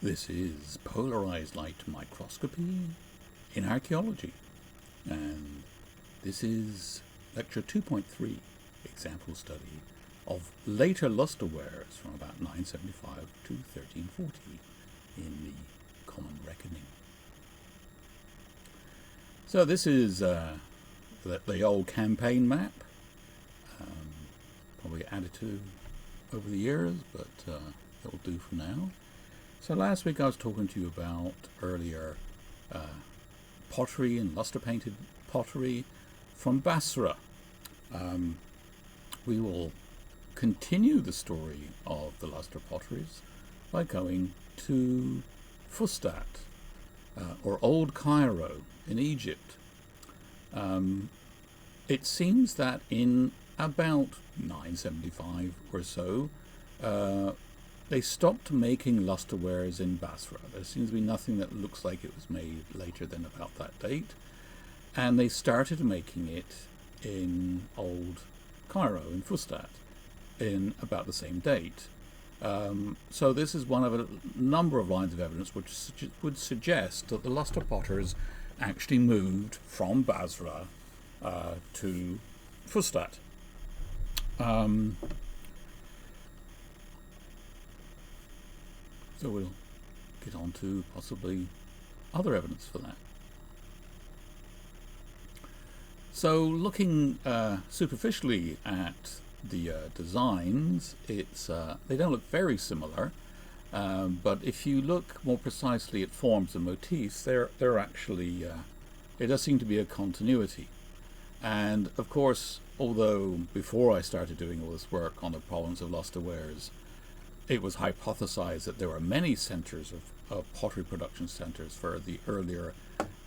This is Polarized Light Microscopy in Archaeology, and this is Lecture 2.3, Example Study of later lusterwares from about 975 to 1340 in the Common Reckoning. So this is the old campaign map, probably added to over the years, but it'll do for now. So last week I was talking to you about earlier pottery and lustre painted pottery from Basra. We will continue the story of the lustre potteries by going to Fustat, or Old Cairo in Egypt. It seems that in about 975 or so, they stopped making lusterwares in Basra. There seems to be nothing that looks like it was made later than about that date. And they started making it in Old Cairo, in Fustat, in about the same date. So this is one of a number of lines of evidence which would suggest that the lustre potters actually moved from Basra to Fustat. So we'll get on to possibly other evidence for that. So looking superficially at the designs, they don't look very similar, but if you look more precisely at forms and motifs, they're actually, there does seem to be a continuity. And of course, although before I started doing all this work on the problems of lusterwares, it was hypothesized that there were many centers of pottery production centers for the earlier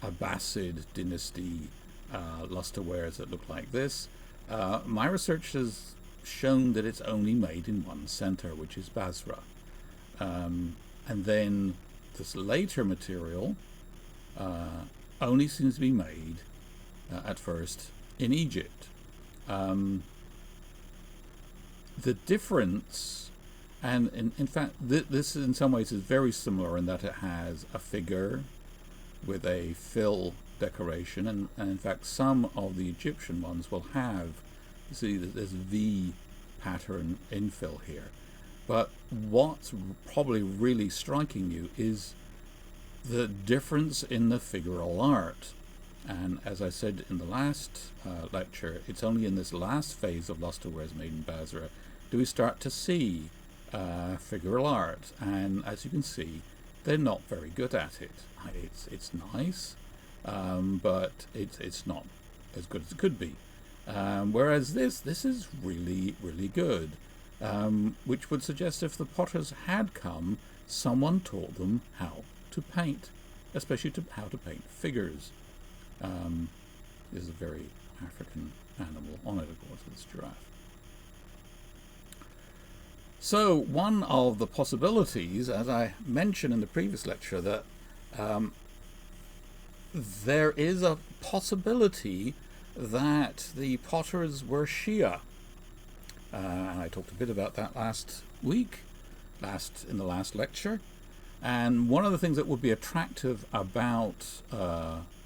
Abbasid dynasty lusterwares that look like this. My research has shown that it's only made in one center, which is Basra. And then this later material only seems to be made at first in Egypt. The difference, and in fact this in some ways is very similar in that it has a figure with a fill decoration, and in fact some of the Egyptian ones will have, you see that there's V pattern infill here. But what's probably really striking you is the difference in the figural art. And as I said in the last lecture, it's only in this last phase of lusterwares made in Basra do we start to see figural art. And as you can see, they're not very good at it. It's nice, but it's not as good as it could be. Whereas this is really, really good, which would suggest if the potters had come, someone taught them how to paint, especially how to paint figures. There's a very African animal on it, of course, this giraffe. So one of the possibilities, as I mentioned in the previous lecture, that there is a possibility that the potters were Shia. And I talked a bit about that last week, in the last lecture. And one of the things that would be attractive about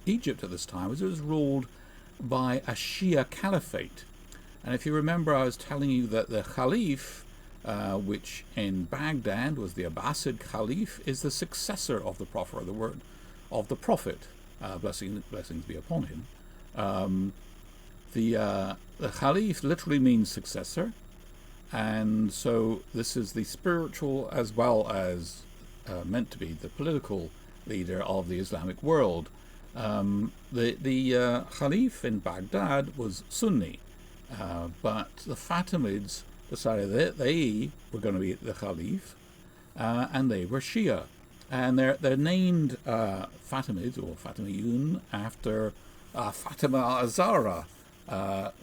Egypt at this time was it was ruled by a Shia caliphate. And if you remember, I was telling you that the Caliph, which in Baghdad was the Abbasid Caliph, is the successor of the Prophet, or the word of the Prophet, blessings be upon him. The Caliph literally means successor, and so this is the spiritual as well as meant to be the political leader of the Islamic world. The Caliph in Baghdad was Sunni, but the Fatimids decided that they were going to be the Caliph, and they were Shia. And they're named Fatimids, or Fatimiyun, after Fatima Azara,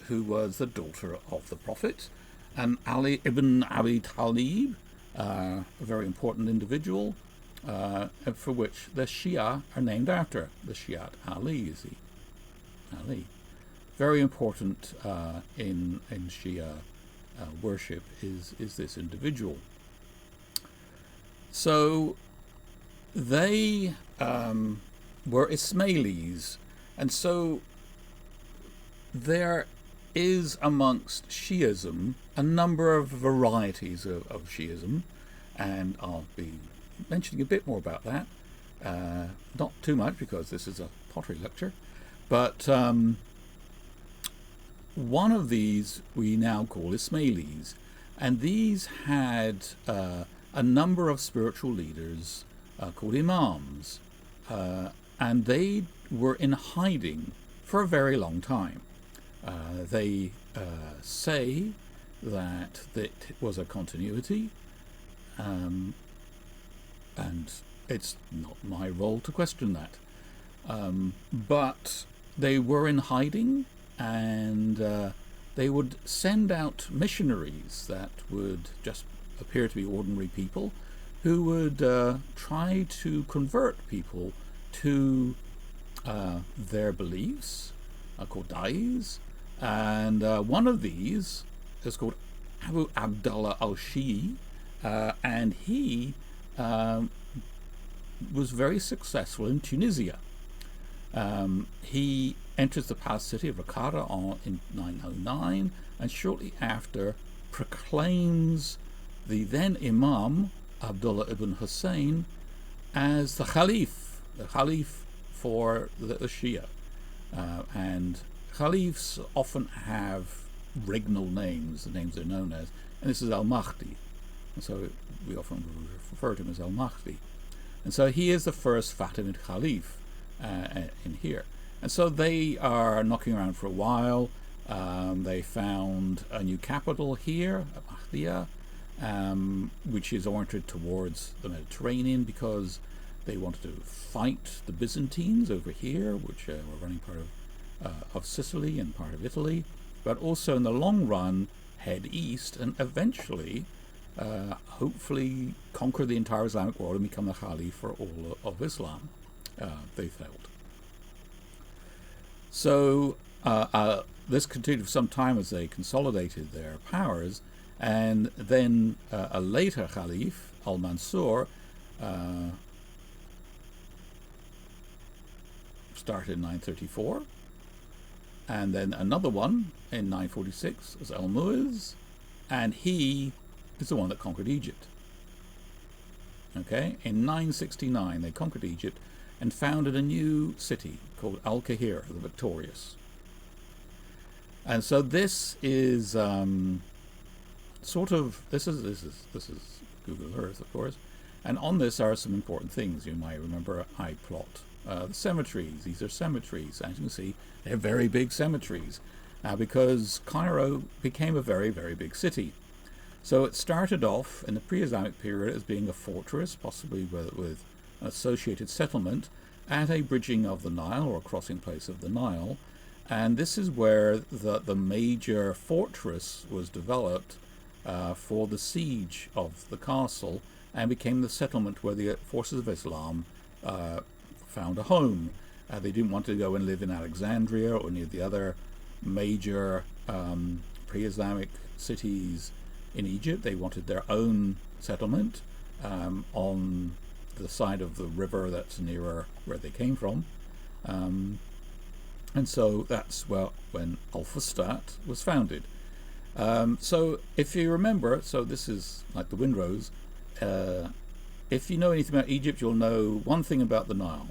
who was the daughter of the Prophet, and Ali ibn Abi Talib, a very important individual, for which the Shia are named after. The Shiite Ali, you see. Ali. Very important in Shia worship is this individual. So they were Ismailies, and so there is amongst Shiism a number of varieties of Shiism, and I'll be mentioning a bit more about that. Not too much because this is a pottery lecture, but one of these we now call Ismailis, and these had a number of spiritual leaders called imams, and they were in hiding for a very long time. They say that it was a continuity, and it's not my role to question that. But they were in hiding, and they would send out missionaries that would just appear to be ordinary people who would try to convert people to their beliefs, called dais. And one of these is called Abu Abdullah al-Shi'i, and he was very successful in Tunisia. He enters the palace city of Raqqada in 909, and shortly after proclaims the then Imam, Abdullah ibn Hussein, as the Khalif for the Shia. And Khalifs often have regnal names, the names they're known as, and this is Al-Mahdi. And so we often refer to him as Al-Mahdi. And so he is the first Fatimid Khalif in here. And so they are knocking around for a while. They found a new capital here, Mahdiya, which is oriented towards the Mediterranean because they wanted to fight the Byzantines over here, which were running part of Sicily and part of Italy, but also in the long run head east and eventually hopefully conquer the entire Islamic world and become the Khalif for all of Islam. They failed. So this continued for some time as they consolidated their powers, and then a later Khalif, Al-Mansur, started in 934, and then another one in 946 was Al-Mu'izz, and he is the one that conquered Egypt. Okay, in 969 they conquered Egypt and founded a new city called Al-Qahira, the Victorious. And so this is this is Google Earth, of course, and on this are some important things. You might remember I plot the cemeteries. These are cemeteries. As you can see, they're very big cemeteries because Cairo became a very, very big city. So it started off in the pre-Islamic period as being a fortress, possibly with an associated settlement at a bridging of the Nile or a crossing place of the Nile. And this is where the major fortress was developed for the siege of the castle and became the settlement where the forces of Islam found a home. They didn't want to go and live in Alexandria or any of the other major pre-Islamic cities in Egypt. They wanted their own settlement on the side of the river that's nearer where they came from. And so that's when Al-Fustat was founded. So if you remember, so this is like the windrows. If you know anything about Egypt, you'll know one thing about the Nile.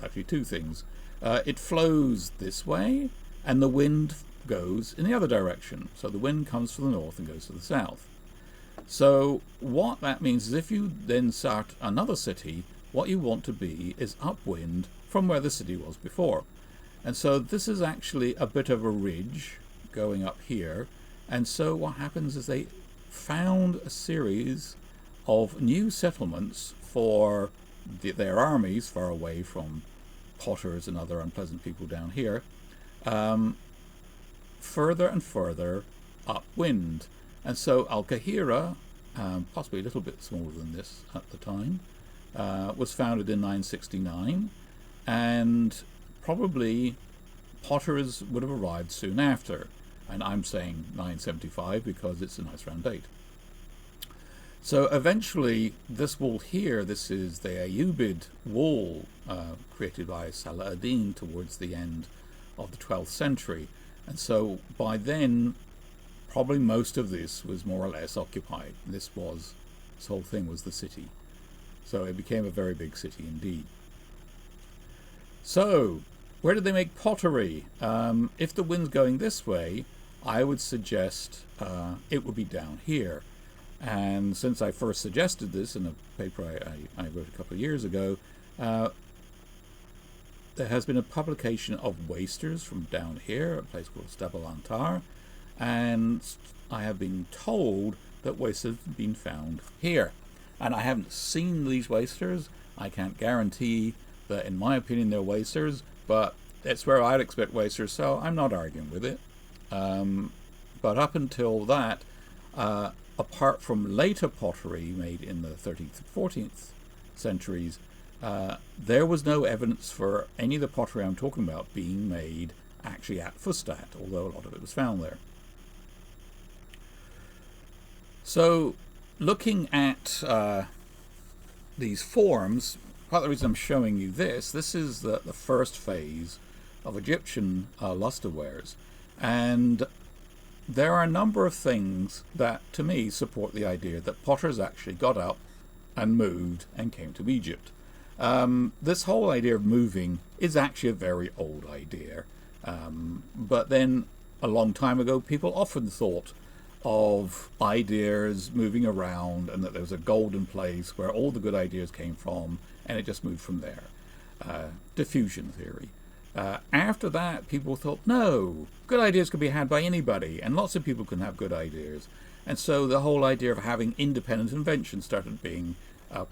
Actually two things. It flows this way, and the wind goes in the other direction. So the wind comes from the north and goes to the south. So what that means is if you then start another city, what you want to be is upwind from where the city was before. And so this is actually a bit of a ridge going up here. And so what happens is they found a series of new settlements for their armies far away from potters and other unpleasant people down here, further and further upwind. And so Al-Qahira, possibly a little bit smaller than this at the time, was founded in 969, and probably potters would have arrived soon after. And I'm saying 975 because it's a nice round date. So eventually, this wall here, this is the Ayyubid wall created by Salah ad-Din towards the end of the 12th century. And so by then, probably most of this was more or less occupied. This whole thing was the city. So it became a very big city indeed. So, where did they make pottery? If the wind's going this way, I would suggest it would be down here. And since I first suggested this in a paper I wrote a couple of years ago, there has been a publication of wasters from down here, a place called Stabalantar, and I have been told that wasters have been found here. And I haven't seen these wasters. I can't guarantee that, in my opinion, they're wasters, but it's where I'd expect wasters, so I'm not arguing with it. But up until that, apart from later pottery made in the 13th and 14th centuries, there was no evidence for any of the pottery I'm talking about being made actually at Fustat, although a lot of it was found there. So, looking at these forms, part of the reason I'm showing you this is the first phase of Egyptian lusterwares. And there are a number of things that, to me, support the idea that potters actually got up and moved and came to Egypt. This whole idea of moving is actually a very old idea. But then, a long time ago, people often thought of ideas moving around and that there was a golden place where all the good ideas came from, and it just moved from there. Diffusion theory. After that, people thought, no, good ideas can be had by anybody, and lots of people can have good ideas. And so the whole idea of having independent invention started being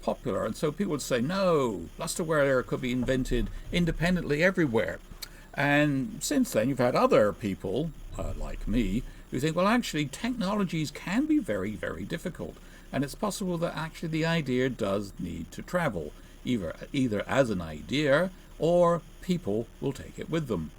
popular. And so people would say, no, lusterware could be invented independently everywhere. And since then, you've had other people, like me, who think, well, actually, technologies can be very, very difficult. And it's possible that actually the idea does need to travel, either as an idea or people will take it with them.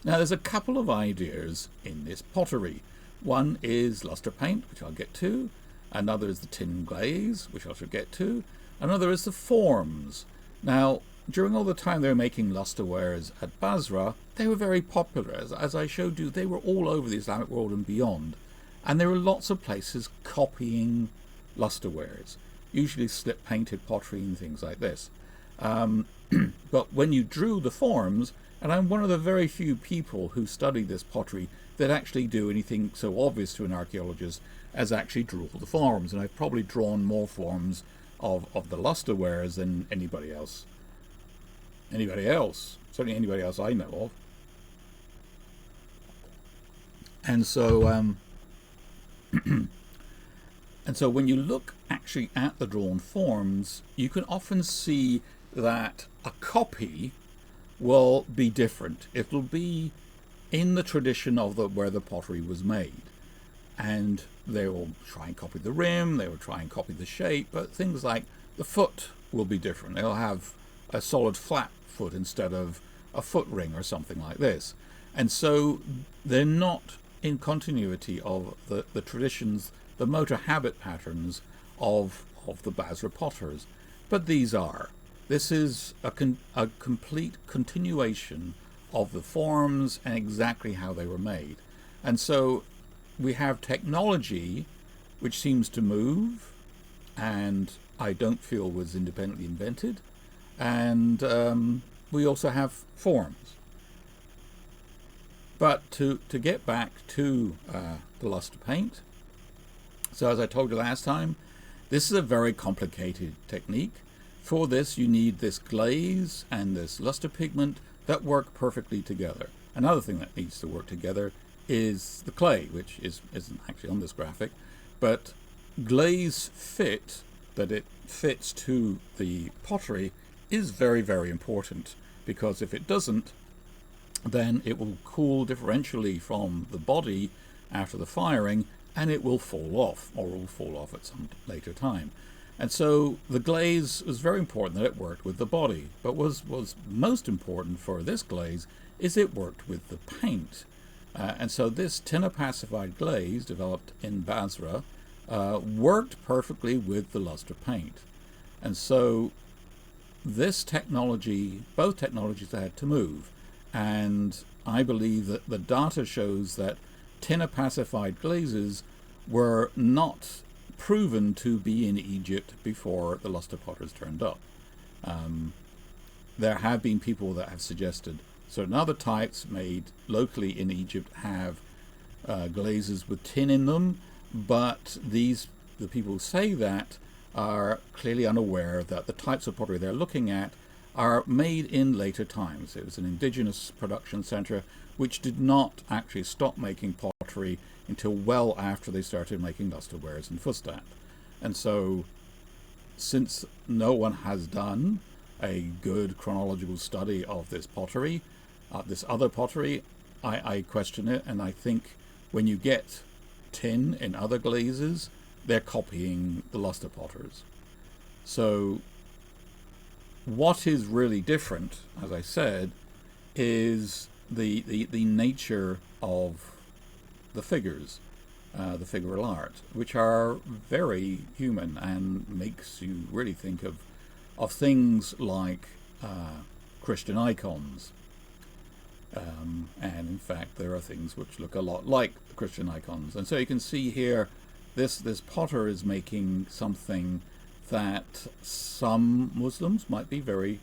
Now, there's a couple of ideas in this pottery. One is luster paint, which I'll get to. Another is the tin glaze, which I shall get to. Another is the forms. Now, during all the time they were making lusterwares at Basra, they were very popular. As I showed you, they were all over the Islamic world and beyond. And there were lots of places copying lusterwares, usually slip-painted pottery and things like this. But when you drew the forms, and I'm one of the very few people who study this pottery that actually do anything so obvious to an archaeologist as actually draw the forms, and I've probably drawn more forms of the lusterwares than anybody else. Certainly anybody else I know of. And so, and so when you look actually at the drawn forms, you can often see that a copy will be different. It will be in the tradition of where the pottery was made. And they will try and copy the rim, they will try and copy the shape, but things like the foot will be different. They'll have a solid flat foot instead of a foot ring or something like this. And so they're not in continuity of the traditions, the motor habit patterns of the Basra potters. But these are. This is a complete continuation of the forms and exactly how they were made. And so we have technology which seems to move, and I don't feel was independently invented. And we also have forms. But to get back to the luster paint, so as I told you last time, this is a very complicated technique. For this, you need this glaze and this luster pigment that work perfectly together. Another thing that needs to work together is the clay, which isn't actually on this graphic, but glaze fit, that it fits to the pottery, is very, very important, because if it doesn't, then it will cool differentially from the body after the firing, and it will fall off, or will fall off at some later time. And so the glaze was very important that it worked with the body, but was most important for this glaze is it worked with the paint. And so this tin opacified glaze developed in Basra worked perfectly with the lustre paint. And so this technology, both technologies had to move. And I believe that the data shows that tin opacified glazes were not proven to be in Egypt before the lustre potters turned up. There have been people that have suggested certain other types made locally in Egypt have glazes with tin in them, but the people who say that are clearly unaware that the types of pottery they're looking at are made in later times. It was an indigenous production center which did not actually stop making pottery until well after they started making lusterwares and fustat. And so, since no one has done a good chronological study of this pottery, this other pottery, I question it, and I think when you get tin in other glazes, they're copying the lustre potters. So what is really different, as I said, is the nature of the figures, the figural art, which are very human and makes you really think of things like Christian icons. And in fact, there are things which look a lot like the Christian icons. And so you can see here, this potter is making something that some Muslims might be very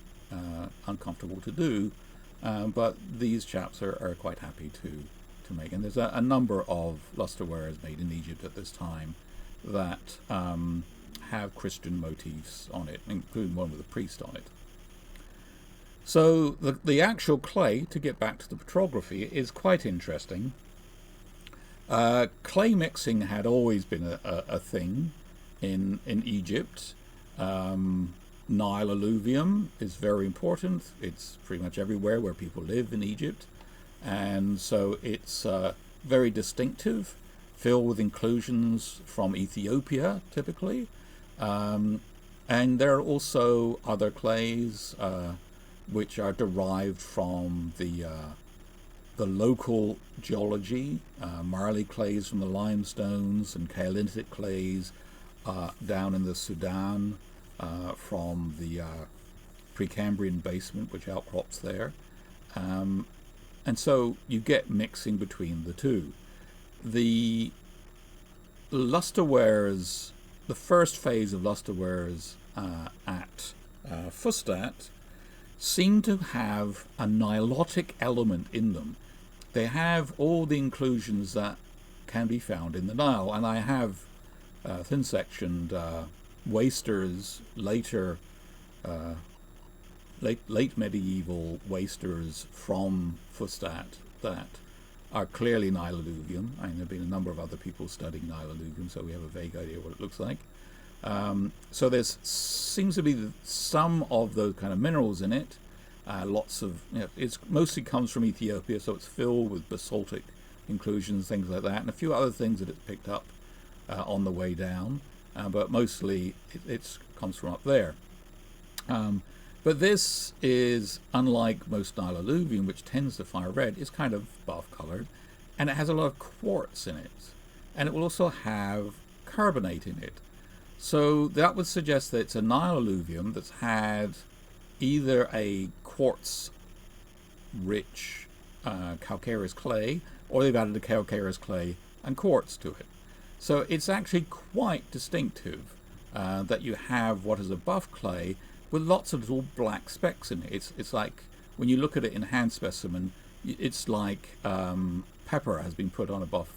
uncomfortable to do, but these chaps are quite happy to make. And there's a number of lusterwares made in Egypt at this time that have Christian motifs on it, including one with a priest on it. So the actual clay, to get back to the petrography, is quite interesting. Clay mixing had always been a thing in Egypt. Nile alluvium is very important. It's pretty much everywhere where people live in Egypt. And so it's very distinctive, filled with inclusions from Ethiopia, typically. And there are also other clays which are derived from the local geology, marley clays from the limestones and kaolitic clays down in the Sudan from the Precambrian basement, which outcrops there. And so you get mixing between the two. The lusterwares, the first phase of lusterwares at Fustat, seem to have a nilotic element in them. They have all the inclusions that can be found in the Nile, and I have thin-sectioned wasters, later late medieval wasters from Fustat that are clearly Nile alluvium. I mean, there have been a number of other people studying Nile alluvium, so we have a vague idea what it looks like. So there seems to be some of those kind of minerals in it. Lots of, it mostly comes from Ethiopia, so it's filled with basaltic inclusions, things like that, and a few other things that it's picked up on the way down, but mostly it comes from up there. But this is, unlike most Nile alluvium, which tends to fire red, it's kind of buff-colored, and it has a lot of quartz in it, and it will also have carbonate in it. So that would suggest that it's a Nile alluvium that's had either a quartz-rich calcareous clay, or they've added a calcareous clay and quartz to it. So it's actually quite distinctive that you have what is a buff clay with lots of little black specks in it. It's like, when you look at it in hand specimen, it's like pepper has been put on a buff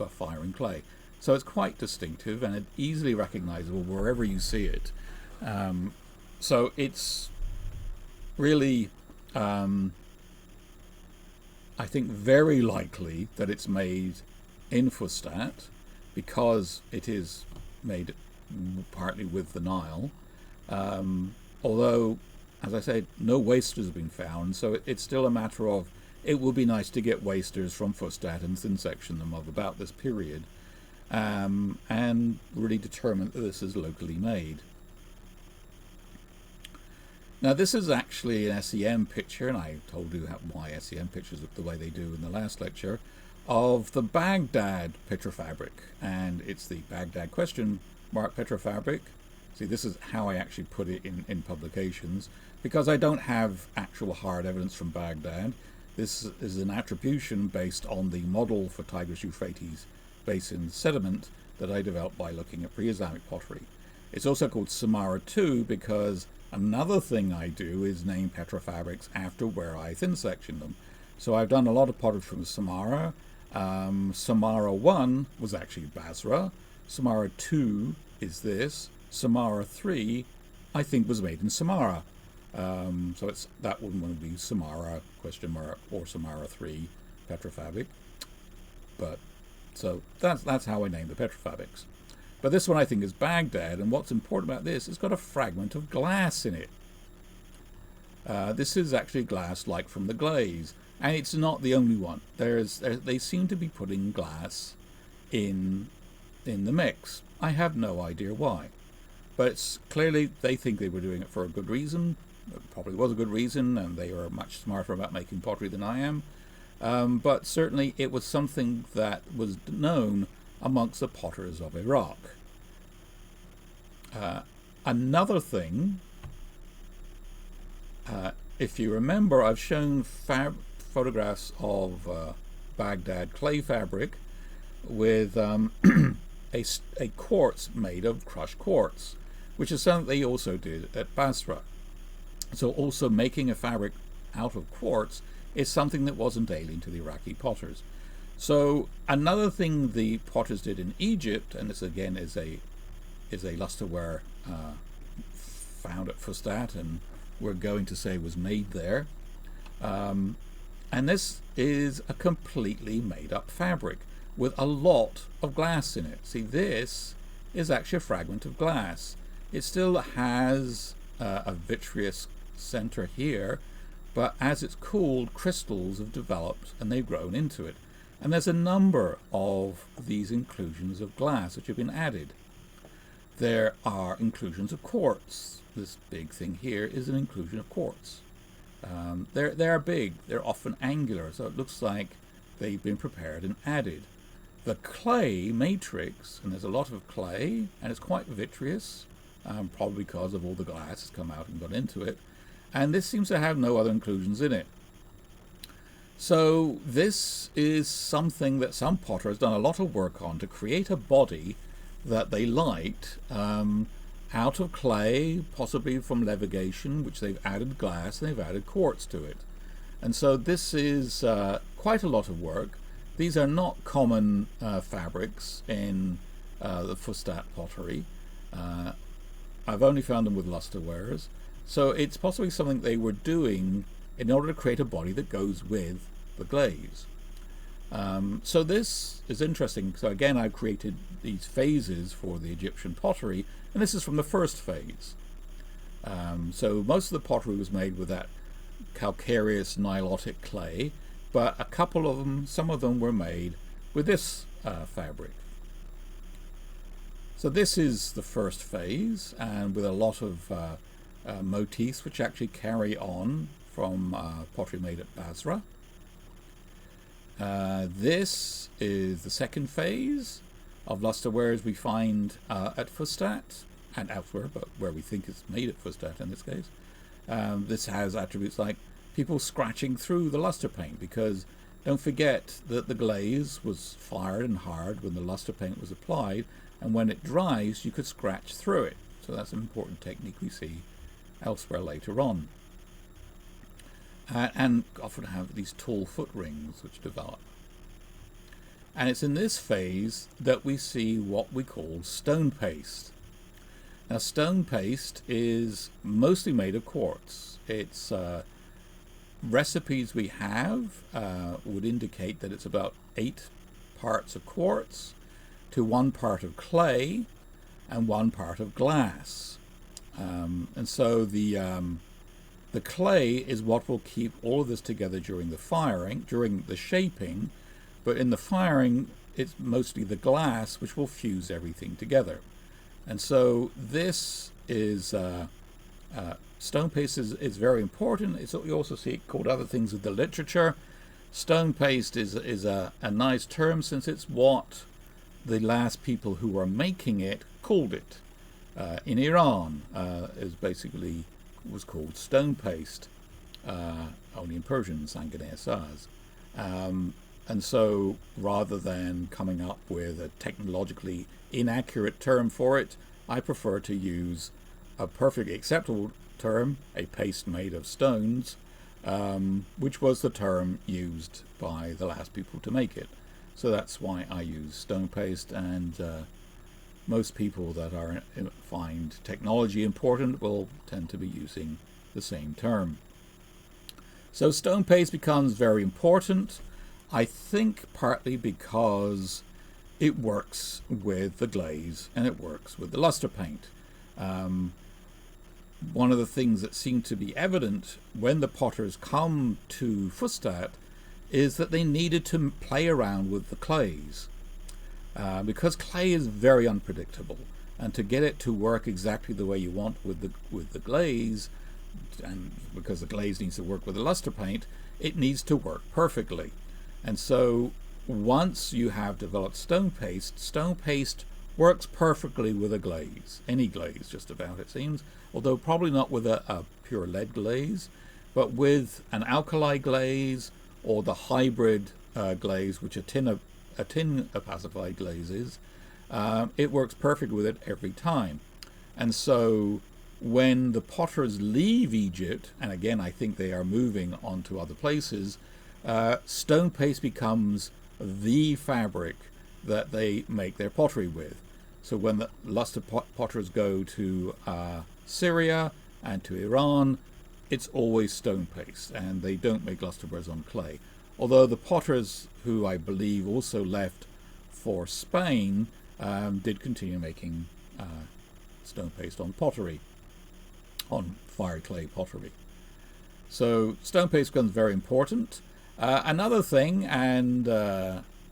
firing clay. So it's quite distinctive and it's easily recognizable wherever you see it. So it's really, I think, very likely that it's made in Fustat, because it is made partly with the Nile. Although, as I said, no wasters have been found, so it's still a matter of, it would be nice to get wasters from Fustat and thin section them of about this period, and really determine that this is locally made. Now this is actually an SEM picture, and I told you why SEM pictures look the way they do in the last lecture, of the Baghdad Petra Fabric. And it's the Baghdad question mark Petra Fabric. See, this is how I actually put it in publications, because I don't have actual hard evidence from Baghdad. This is an attribution based on the model for Tigris-Euphrates basin sediment that I developed by looking at pre-Islamic pottery. It's also called Samarra II because another thing I do is name Petra fabrics after where I thin section them. So I've done a lot of pottery from Samarra. Samarra I was actually Basra. Samarra II is this. Samarra III, I think, was made in Samarra. So it's that one would be Samarra question mark or Samarra III Petra fabric. But so that's how I name the Petra fabrics. But this one I think is Baghdad, and what's important about this, it's got a fragment of glass in it. This is actually glass like from the glaze, and it's not the only one. They seem to be putting glass in the mix. I have no idea why, but it's clearly they think they were doing it for a good reason. It probably was a good reason, and they are much smarter about making pottery than I am. But certainly it was something that was known amongst the potters of Iraq. Another thing, if you remember, I've shown photographs of Baghdad clay fabric with a quartz made of crushed quartz, which is something they also did at Basra. So also making a fabric out of quartz is something that wasn't alien to the Iraqi potters. So another thing the potters did in Egypt, and this again is a lustreware found at Fustat, and we're going to say was made there. And this is a completely made up fabric with a lot of glass in it. See, this is actually a fragment of glass. It still has a vitreous center here, but as it's cooled, crystals have developed and they've grown into it. And there's a number of these inclusions of glass which have been added. There are inclusions of quartz. This big thing here is an inclusion of quartz. They're big, they're often angular, so it looks like they've been prepared and added. The clay matrix, and there's a lot of clay, and it's quite vitreous, probably because of all the glass that's come out and got into it, and this seems to have no other inclusions in it. So this is something that some potter has done a lot of work on to create a body that they liked out of clay, possibly from levigation, which they've added glass and they've added quartz to it. And so this is quite a lot of work. These are not common fabrics in the Fustat pottery. I've only found them with lusterwares. So it's possibly something they were doing in order to create a body that goes with the glaze. So this is interesting. So again, I created these phases for the Egyptian pottery, and this is from the first phase. So most of the pottery was made with that calcareous nilotic clay, but a couple of them, some of them were made with this fabric. So this is the first phase, and with a lot of motifs which actually carry on from pottery made at Basra. This is the second phase of lusterwares we find at Fustat and elsewhere, but where we think it's made at Fustat in this case. This has attributes like people scratching through the luster paint, because don't forget that the glaze was fired and hard when the luster paint was applied, and when it dries you could scratch through it. So that's an important technique we see elsewhere later on. And often have these tall foot rings which develop. And it's in this phase that we see what we call stone paste. Now stone paste is mostly made of quartz. It's recipes we have would indicate that it's about 8 parts of quartz to 1 part of clay and 1 part of glass. And so the clay is what will keep all of this together during the firing, during the shaping, but in the firing it's mostly the glass which will fuse everything together. And so this is stone paste is very important. You also see it called other things in the literature. Stone paste is a nice term, since it's what the last people who were making it called it. In Iran, it basically was called stone paste, only in Persian, sanganesaz. And so, rather than coming up with a technologically inaccurate term for it, I prefer to use a perfectly acceptable term, a paste made of stones, which was the term used by the last people to make it. So that's why I use stone paste, and most people that find technology important will tend to be using the same term. So stone paste becomes very important, I think partly because it works with the glaze and it works with the lustre paint. One of the things that seemed to be evident when the potters come to Fustat is that they needed to play around with the clays, because clay is very unpredictable, and to get it to work exactly the way you want with the glaze, and because the glaze needs to work with the lustre paint, it needs to work perfectly. And so once you have developed stone paste works perfectly with a glaze, any glaze just about, it seems, although probably not with a pure lead glaze, but with an alkali glaze or the hybrid glaze, which a tin opacified glaze is. It works perfectly with it every time. And so when the potters leave Egypt, and again I think they are moving on to other places, stone paste becomes the fabric that they make their pottery with. So when the lustre potters go to Syria and to Iran, it's always stone paste, and they don't make lustreware on clay. Although the potters, who I believe also left for Spain, did continue making stone paste on pottery, on fire clay pottery. So stone paste becomes very important. Another thing, and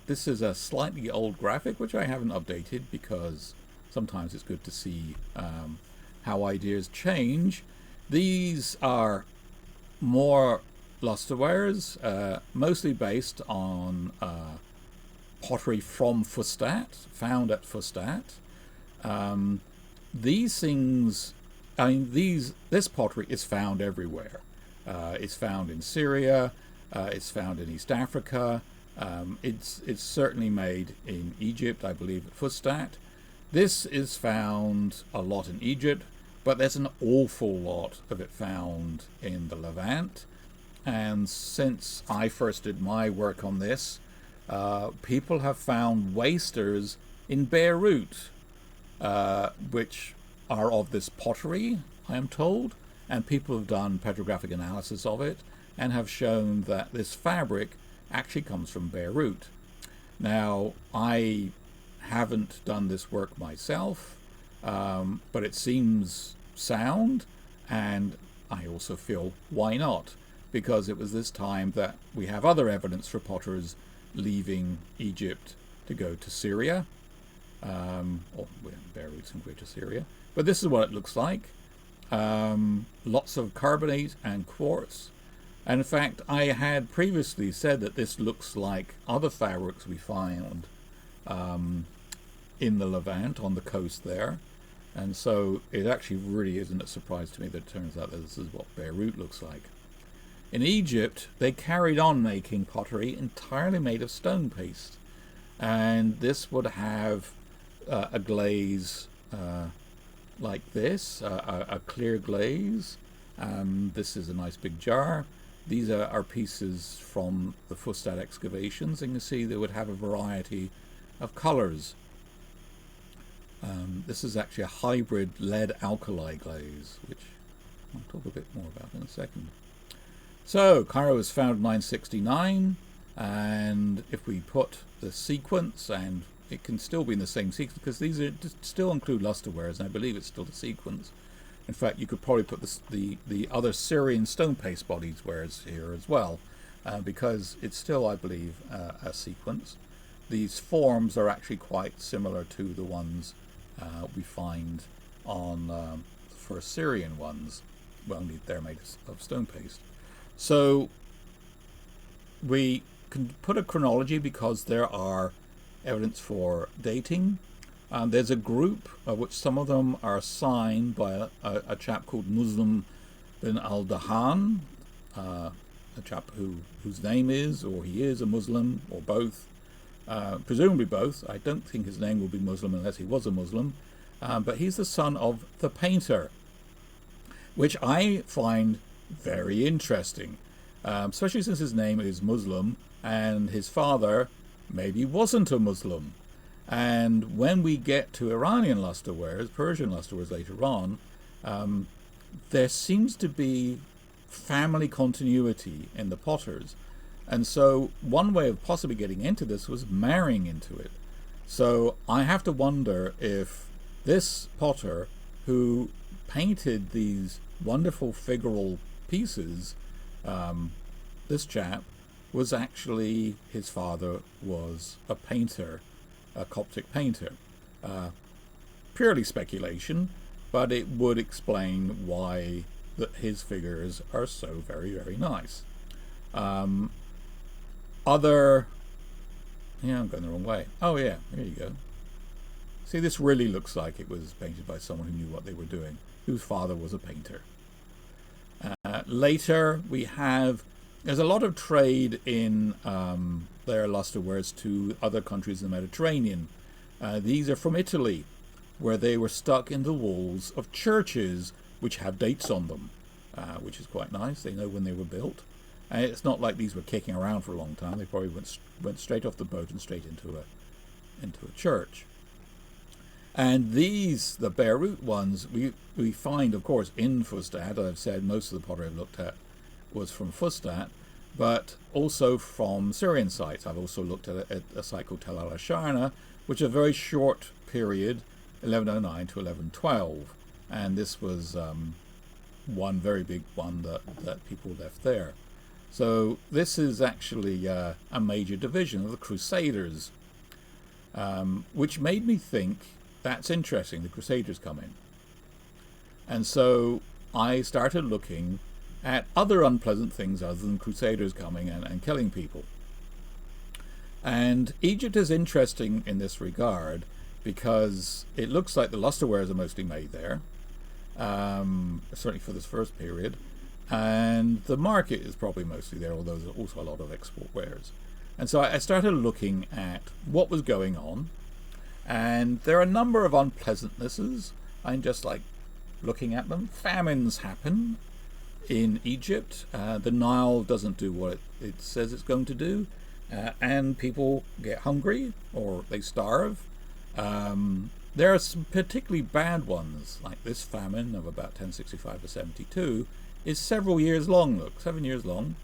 this is a slightly old graphic which I haven't updated because sometimes it's good to see how ideas change. These are more lusterwares, mostly based on pottery from Fustat, found at Fustat. These things, I mean, this pottery is found everywhere. It's found in Syria, it's found in East Africa, it's certainly made in Egypt, I believe, at Fustat. This is found a lot in Egypt, but there's an awful lot of it found in the Levant. And since I first did my work on this, people have found wasters in Beirut, which are of this pottery, I am told, and people have done petrographic analysis of it and have shown that this fabric actually comes from Beirut. Now, I haven't done this work myself, but it seems sound, and I also feel why not, because it was this time that we have other evidence for potters leaving Egypt to go to Syria, or Beirut's in Greater Syria, but this is what it looks like. Lots of carbonate and quartz. And in fact, I had previously said that this looks like other fabrics we find in the Levant, on the coast there. And so it actually really isn't a surprise to me that it turns out that this is what Beirut looks like. In Egypt, they carried on making pottery entirely made of stone paste. And this would have a glaze like this, a clear glaze. This is a nice big jar. These are pieces from the Fustat excavations, and you can see they would have a variety of colors. This is actually a hybrid lead-alkali glaze, which I'll talk a bit more about in a second. So, Cairo was founded in 969, and if we put the sequence, and it can still be in the same sequence, because these still include lusterwares, and I believe it's still the sequence. In fact, you could probably put the other Syrian stone paste bodies wares here as well, because it's still, I believe, a sequence. These forms are actually quite similar to the ones we find on the first Syrian ones. Well, they're made of stone paste. So we can put a chronology because there are evidence for dating. There's a group of which some of them are signed by a chap called Muslim bin al-Dahan, a chap whose name is, or he is, a Muslim, or both. Presumably both. I don't think his name will be Muslim unless he was a Muslim. But he's the son of the painter, which I find very interesting, especially since his name is Muslim and his father maybe wasn't a Muslim. And when we get to Iranian lusterwares, Persian lusterwares later on, there seems to be family continuity in the potters. And so one way of possibly getting into this was marrying into it. So I have to wonder if this potter who painted these wonderful figural pieces, this chap, was actually, his father was a painter, a Coptic painter. Purely speculation, but it would explain why his figures are so very, very nice. I'm going the wrong way. Oh yeah, here you go. See, this really looks like it was painted by someone who knew what they were doing, whose father was a painter. Later, there's a lot of trade in their lusterwares to other countries in the Mediterranean. These are from Italy, where they were stuck in the walls of churches which have dates on them, which is quite nice. They know when they were built. And it's not like these were kicking around for a long time. They probably went straight off the boat and straight into a church. And these, the Beirut ones, we find, of course, in Fustat. I've said most of the pottery I've looked at was from Fustat, but also from Syrian sites. I've also looked at a site called Tel al-Asharna, which is a very short period, 1109 to 1112. And this was one very big one that people left there. So this is actually a major division of the Crusaders, which made me think, that's interesting, the Crusaders come in. And so I started looking at other unpleasant things other than Crusaders coming and killing people. And Egypt is interesting in this regard because it looks like the lusterwares are mostly made there, certainly for this first period. And the market is probably mostly there, although there's also a lot of export wares. And so I started looking at what was going on. And there are a number of unpleasantnesses. I'm just like looking at them. Famines happen in Egypt. The Nile doesn't do what it says it's going to do. And people get hungry or they starve. There are some particularly bad ones, like this famine of about 1065 to 72 is several years long, look, 7 years long.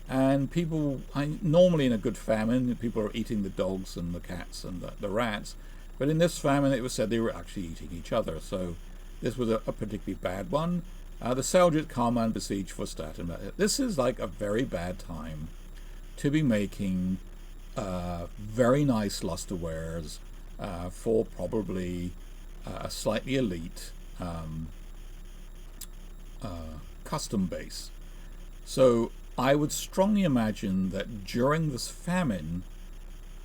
And people, normally in a good famine, people are eating the dogs and the cats and the rats. But in this famine, it was said they were actually eating each other. So this was a particularly bad one. The Seljuks come and besiege Fustat. And this is like a very bad time to be making very nice lusterwares for probably a slightly elite custom base. So I would strongly imagine that during this famine,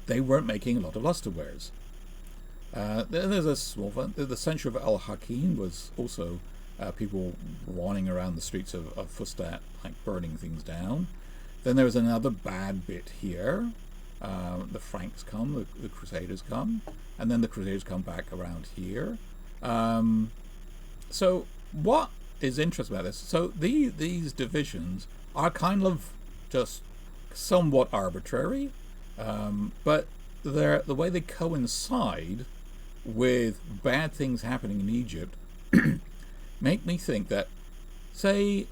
they weren't making a lot of lusterwares. There's a small one. The centre of Al-Hakim was also people running around the streets of Fustat, like burning things down. Then there was another bad bit here. The Franks come, the Crusaders come, and then the Crusaders come back around here. So what is interesting about this? So these divisions are kind of just somewhat arbitrary, but the way they coincide with bad things happening in Egypt make me think that, say,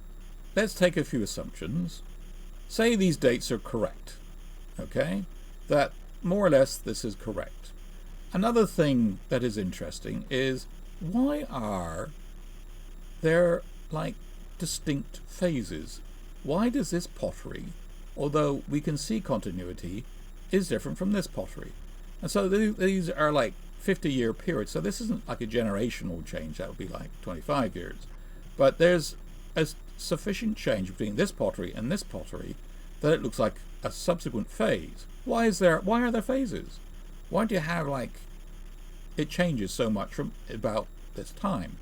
let's take a few assumptions. Say these dates are correct, okay? That more or less this is correct. Another thing that is interesting is, why are there like distinct phases? Why does this pottery, although we can see continuity, is different from this pottery? And so these are like 50-year periods. So this isn't like a generational change. That would be like 25 years. But there's a sufficient change between this pottery and this pottery that it looks like a subsequent phase. Why are there phases? Why do you have, like, it changes so much from about this time?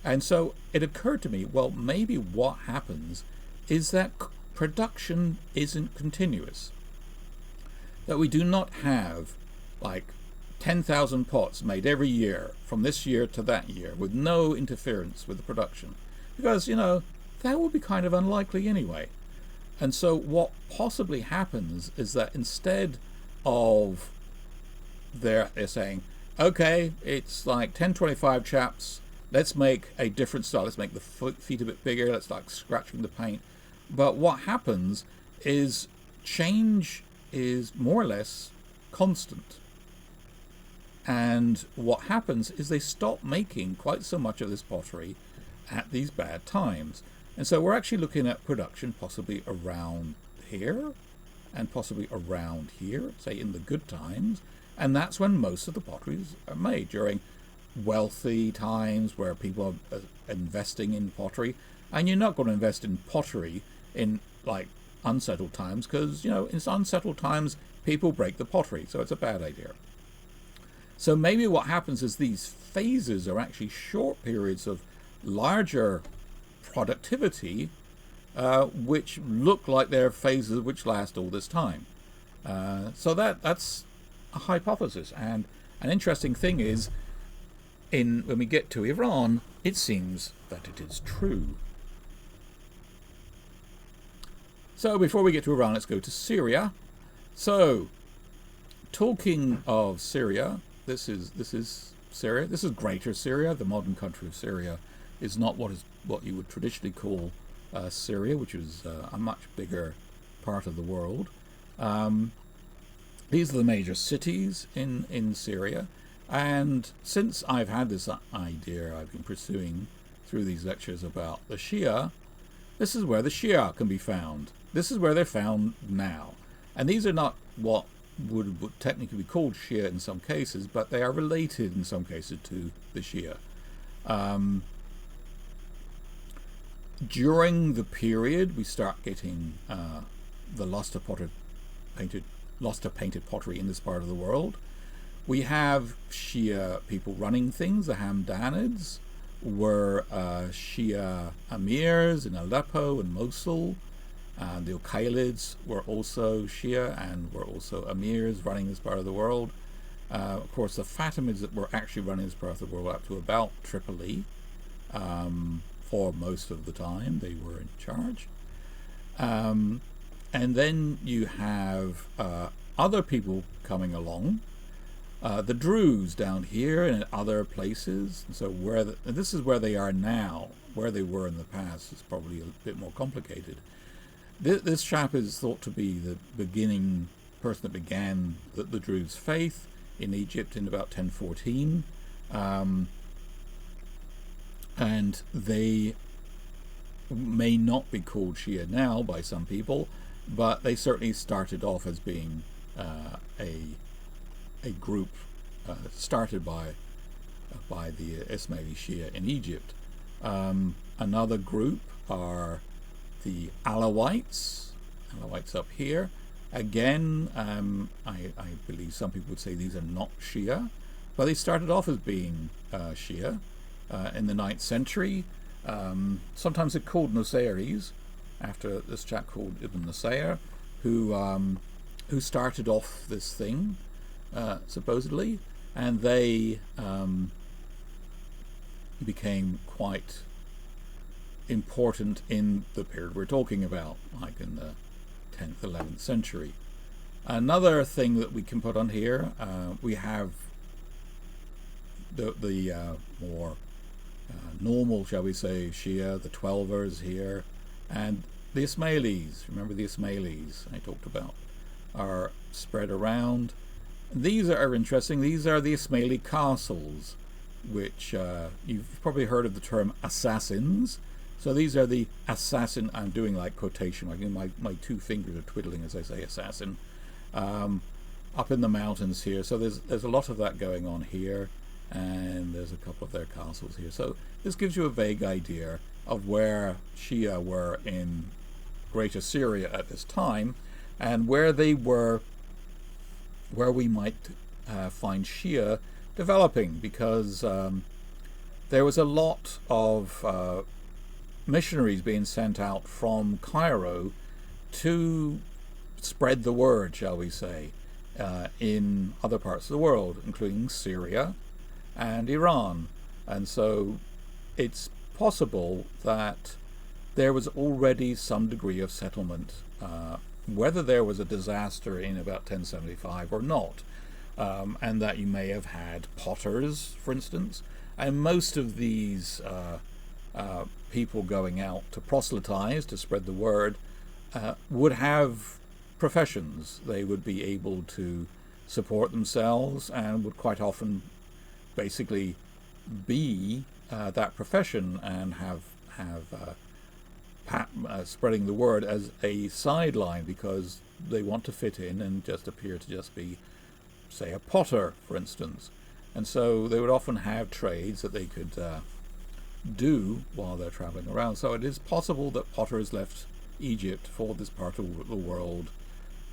And so it occurred to me, well, maybe what happens is that production isn't continuous. That we do not have, like, 10,000 pots made every year from this year to that year with no interference with the production. Because, that would be kind of unlikely anyway. And so what possibly happens is that instead of they're saying, okay, it's like 1025 chaps, let's make a different style, let's make the feet a bit bigger, let's start scratching the paint. But what happens is change is more or less constant. And what happens is they stop making quite so much of this pottery at these bad times. And so we're actually looking at production possibly around here and possibly around here, say in the good times. And that's when most of the potteries are made, during wealthy times where people are investing in pottery. And you're not going to invest in pottery in, like, unsettled times, because, in unsettled times, people break the pottery. So it's a bad idea. So maybe what happens is these phases are actually short periods of larger productivity, which look like they're phases which last all this time. So that's a hypothesis. And an interesting thing is, when we get to Iran, it seems that it is true. So before we get to Iran, let's go to Syria. So, talking of Syria, this is Syria. This is Greater Syria. The modern country of Syria is not what you would traditionally call Syria, which is a much bigger part of the world. These are the major cities in Syria. And since I've had this idea I've been pursuing through these lectures about the Shia, this is where the Shia can be found. This is where they're found now. And these are not what would technically be called Shia in some cases, but they are related in some cases to the Shia. During the period we start getting the lustre painted pottery in this part of the world, we have Shia people running things. The Hamdanids were Shia emirs in Aleppo and Mosul. The Uqaylids were also Shia and were also emirs running this part of the world. Of course, the Fatimids that were actually running this part of the world up to about Tripoli. For most of the time they were in charge. And then you have other people coming along. The Druze down here and at other places. And so this is where they are now. Where they were in the past is probably a bit more complicated. This chap is thought to be the person that began the Druze faith in Egypt in about 1014. And they may not be called Shia now by some people, but they certainly started off as being a group started by the Ismaili Shia in Egypt. Another group are the Alawites up here. Again, I believe some people would say these are not Shia, but they started off as being Shia in the 9th century. Sometimes they're called Nusayris, after this chap called Ibn Nusayr, who started off this thing, supposedly, and they became quite important in the period we're talking about, like in the 10th, 11th century. Another thing that we can put on here, we have the more normal, shall we say, Shia, the Twelvers here, and the Ismailis. Remember the Ismailis I talked about are spread around. These are interesting. These are the Ismaili Castles, which you've probably heard of the term assassins. So these are the assassin, I'm doing like quotation, like my two fingers are twiddling as I say assassin, up in the mountains here. So there's a lot of that going on here, and there's a couple of their castles here. So this gives you a vague idea of where Shia were in Greater Syria at this time. and where they were, where we might find Shia developing, because there was a lot of missionaries being sent out from Cairo to spread the word, shall we say, in other parts of the world, including Syria and Iran. And so it's possible that there was already some degree of settlement, whether there was a disaster in about 1075 or not, and that you may have had potters, for instance. And most of these people going out to proselytize, to spread the word, would have professions. They would be able to support themselves and would quite often basically be that profession and have spreading the word as a sideline, because they want to fit in and just appear to just be, say, a potter, for instance. And so they would often have trades that they could do while they're traveling around. So it is possible that potters left Egypt for this part of the world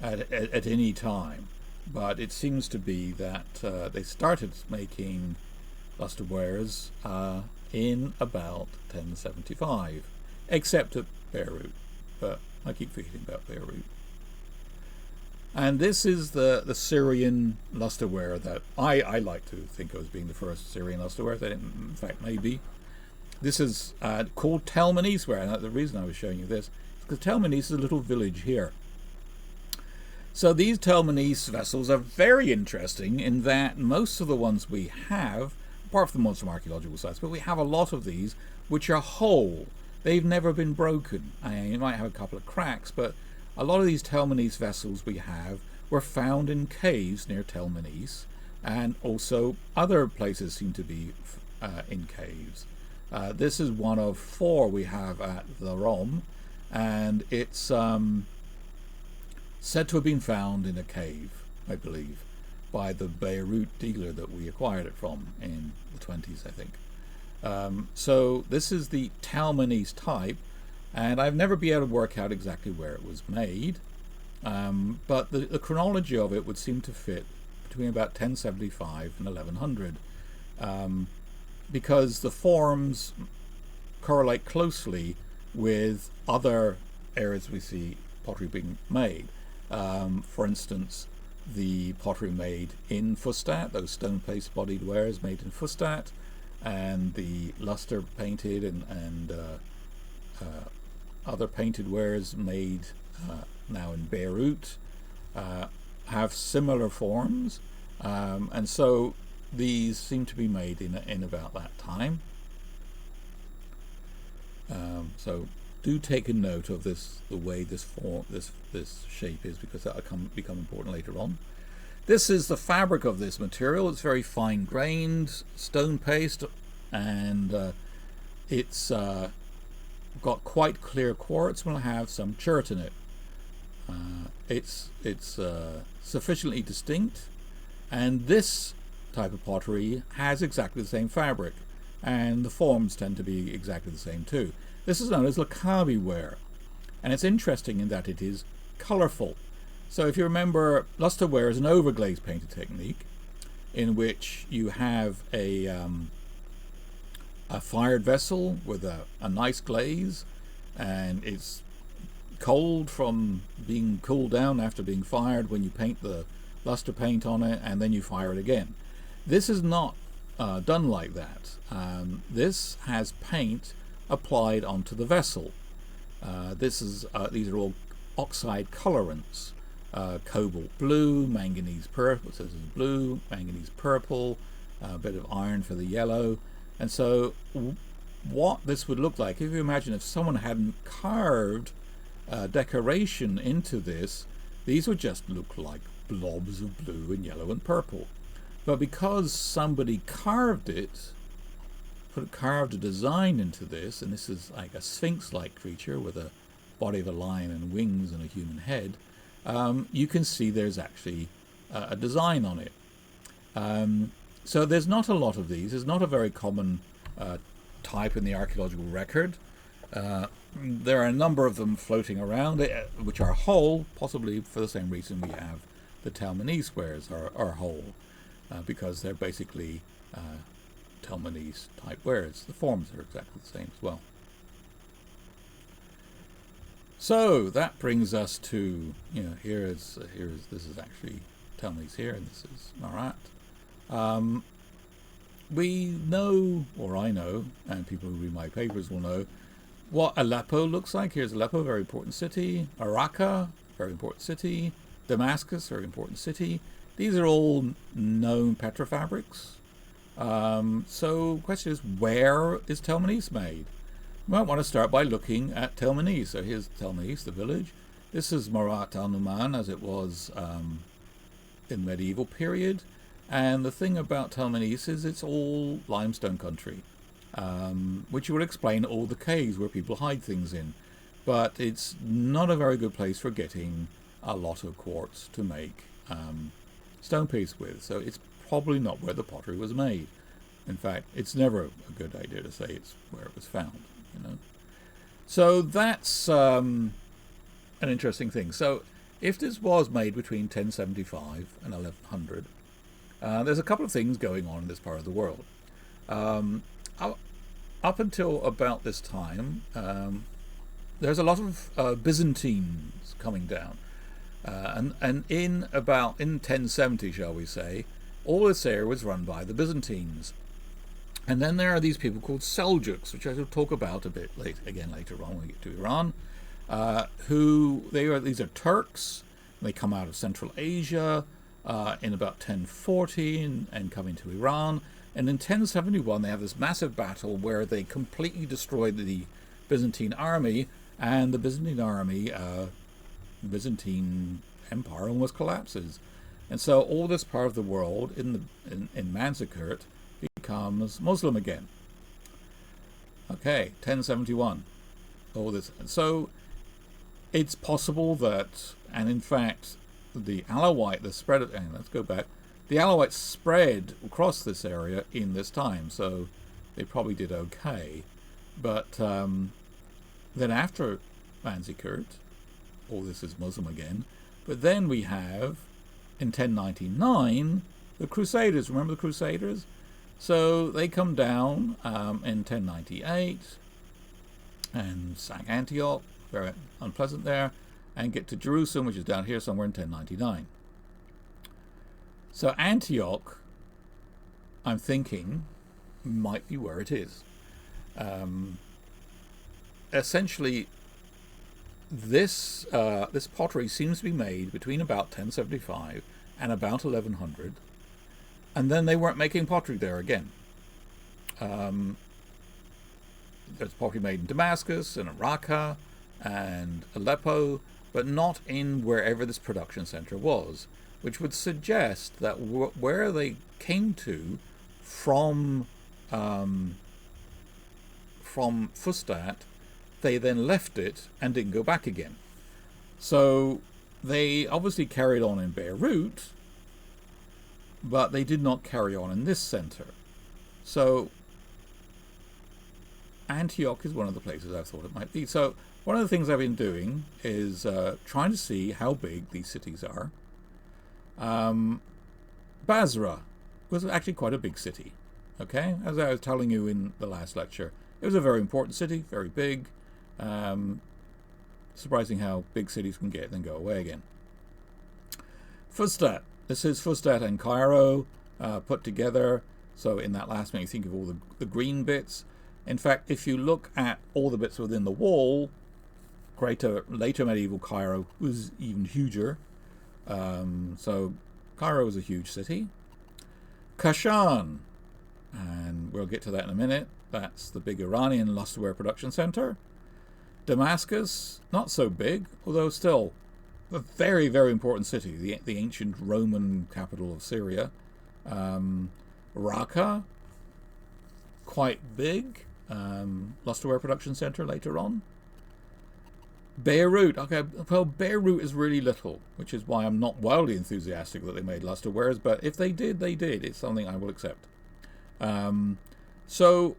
at any time. But it seems to be that they started making lusterwares in about 1075, except at Beirut. But I keep forgetting about Beirut. And this is the Syrian lusterware that I like to think of as being the first Syrian lusterware. That in fact may be. This is called Telmenese ware. And the reason I was showing you this is because Telmenese is a little village here. So these Telmenese vessels are very interesting in that most of the ones we have, apart from the ones from archaeological sites, but we have a lot of these which are whole. They've never been broken. You might have a couple of cracks, but a lot of these Telmenese vessels we have were found in caves near Telmenese, and also other places seem to be in caves. This is one of 4 we have at the Rom, and it's said to have been found in a cave, I believe, by the Beirut dealer that we acquired it from in the 20s, I think. So this is the Telmenese type, and I've never been able to work out exactly where it was made, but the chronology of it would seem to fit between about 1075 and 1100, because the forms correlate closely with other areas we see pottery being made. For instance, the pottery made in Fustat, those stone paste bodied wares made in Fustat, and the Lustre painted and other painted wares made now in Beirut have similar forms, and so these seem to be made in about that time. So do take a note of this, the way this form, this shape is, because that will become important later on. This is the fabric of this material. It's very fine grained stone paste, and it's got quite clear quartz. Will have some chert in it. It's sufficiently distinct, and this type of pottery has exactly the same fabric, and the forms tend to be exactly the same too. This is known as Lakabi ware, and it's interesting in that it is colorful. So if you remember, lustre ware is an overglaze painted technique in which you have a fired vessel with a nice glaze, and it's cold from being cooled down after being fired when you paint the lustre paint on it, and then you fire it again. This is not done like that. This has paint applied onto the vessel. These are all oxide colorants. Cobalt blue, manganese purple, so this is blue, manganese purple, a bit of iron for the yellow. And so what this would look like, if you imagine if someone hadn't carved decoration into this, these would just look like blobs of blue and yellow and purple. But because somebody carved it, carved a design into this, and this is like a sphinx-like creature with a body of a lion and wings and a human head, you can see there's actually a design on it. So there's not a lot of these. It's not a very common type in the archaeological record. There are a number of them floating around, which are whole, possibly for the same reason we have the Telmenese squares are whole, because they're basically Telmenese type wares. The forms are exactly the same as well. So that brings us to, this is actually Telmenese here, and this is Marat. We know, or I know, and people who read my papers will know, what Aleppo looks like. Here's Aleppo, very important city. Raqqa, very important city. Damascus, very important city. These are all known Petra fabrics. So the question is, where is Telmenese made? You might want to start by looking at Telmenese. So here's Telmenese, the village. This is Marat al-Numan as it was in the medieval period. And the thing about Telmenese is it's all limestone country, which would explain all the caves where people hide things in. But it's not a very good place for getting a lot of quartz to make stone piece with. So it's probably not where the pottery was made. In fact, it's never a good idea to say it's where it was found. So that's an interesting thing. So if this was made between 1075 and 1100, there's a couple of things going on in this part of the world. Up until about this time, there's a lot of Byzantines coming down. And in 1070, shall we say, all this area was run by the Byzantines. And then there are these people called Seljuks, which I will talk about a bit later on when we get to Iran, these are Turks. They come out of Central Asia in about 1040 and come into Iran. And in 1071, they have this massive battle where they completely destroyed the Byzantine army, and the Byzantine Empire almost collapses. And so all this part of the world in Manzikert becomes Muslim again. Okay, 1071. All this. So it's possible that, and in fact, the Alawite, let's go back. The Alawites spread across this area in this time, so they probably did okay. But then after Manzikert, all this is Muslim again. But then we have, in 1099, the Crusaders. Remember the Crusaders? So they come down in 1098 and sack Antioch, very unpleasant there, and get to Jerusalem, which is down here somewhere in 1099. So Antioch, I'm thinking, might be where it is. Essentially, this pottery seems to be made between about 1075 and about 1100, and then they weren't making pottery there again. There's pottery made in Damascus and Raqqa and Aleppo, but not in wherever this production center was, which would suggest that where they came to from Fustat, they then left it and didn't go back again. So they obviously carried on in Beirut, but they did not carry on in this center. So Antioch is one of the places I thought it might be. So one of the things I've been doing is trying to see how big these cities are. Basra was actually quite a big city. Okay, as I was telling you in the last lecture, it was a very important city, very big. Surprising how big cities can get and then go away again. Fustat. This is Fustat and Cairo put together. So in that last one, you think of all the green bits. In fact, if you look at all the bits within the wall, later medieval Cairo was even huger. So Cairo was a huge city. Kashan, and we'll get to that in a minute. That's the big Iranian lustreware production center. Damascus, not so big, although still a very, very important city, the ancient Roman capital of Syria. Raqqa, quite big, lustreware production center later on. Beirut, okay, well, Beirut is really little, which is why I'm not wildly enthusiastic that they made lusterwares, but if they did, they did. It's something I will accept. So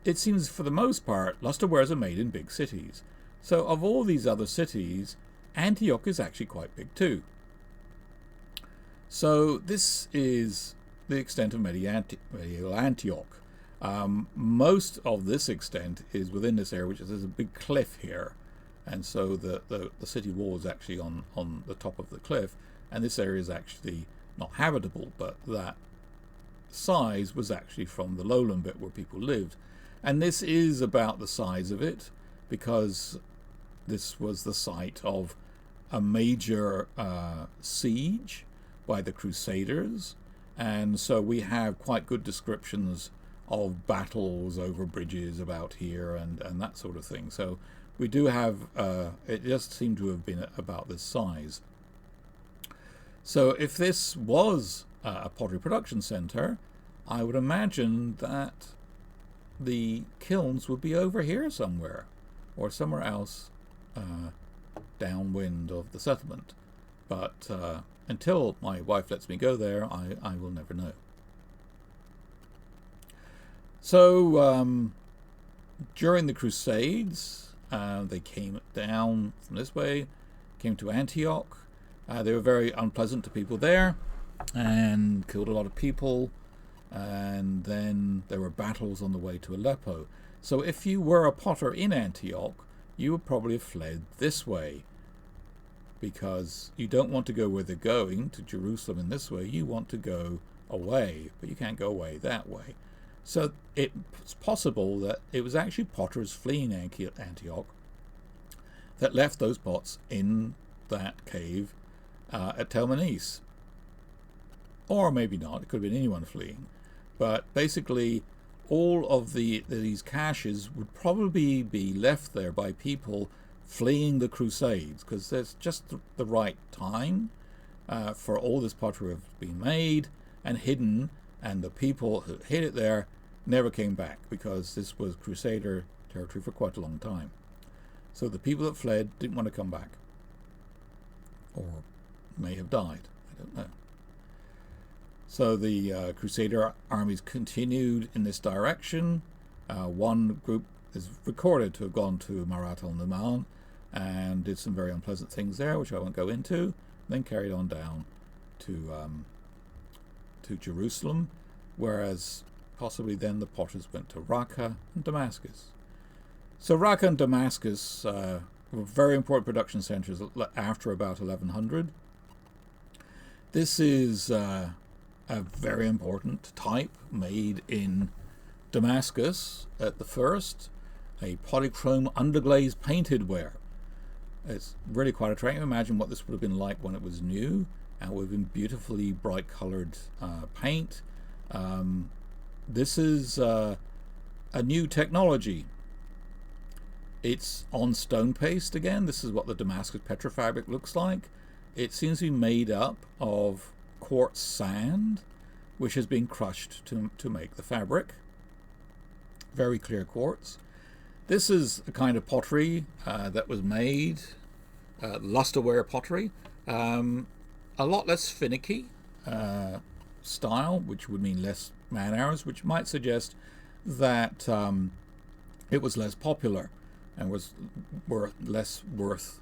it seems for the most part, lusterwares are made in big cities. So of all these other cities, Antioch is actually quite big too. So this is the extent of medieval Antioch. Most of this extent is within this area, which is there's a big cliff here. And so the city wall is actually on the top of the cliff. And this area is actually not habitable, but that size was actually from the lowland bit where people lived. And this is about the size of it because this was the site of a major siege by the Crusaders. And so we have quite good descriptions of battles over bridges about here and that sort of thing. So we do have, it just seemed to have been about this size. So if this was a pottery production center, I would imagine that the kilns would be over here somewhere or somewhere else downwind of the settlement. But until my wife lets me go there, I will never know. So during the Crusades, they came down from this way, came to Antioch. They were very unpleasant to people there and killed a lot of people. And then there were battles on the way to Aleppo. So if you were a potter in Antioch, you would probably have fled this way, because you don't want to go where they're going, to Jerusalem in this way. You want to go away, but you can't go away that way. So it's possible that it was actually potters fleeing Antioch that left those pots in that cave at Telmenese. Or maybe not, it could have been anyone fleeing. But basically, all of these caches would probably be left there by people fleeing the Crusades, because there's just the right time for all this pottery to have been made and hidden, and the people who hid it there never came back, because this was Crusader territory for quite a long time. So the people that fled didn't want to come back, or may have died, I don't know. So the Crusader armies continued in this direction. One group is recorded to have gone to Marat al-Numan and did some very unpleasant things there, which I won't go into, then carried on down to Jerusalem, whereas possibly then the potters went to Raqqa and Damascus. So Raqqa and Damascus were very important production centers after about 1100. This is a very important type made in Damascus at the first, a polychrome underglazed painted ware. It's really quite attractive. Imagine what this would have been like when it was new, and it would have been beautifully bright colored paint. This is a new technology. It's on stone paste again. This is what the Damascus Petra Fabric looks like. It seems to be made up of quartz sand, which has been crushed to make the fabric. Very clear quartz. This is a kind of pottery that was made, lusterware pottery, a lot less finicky style, which would mean less man hours, which might suggest that it was less popular and was less worth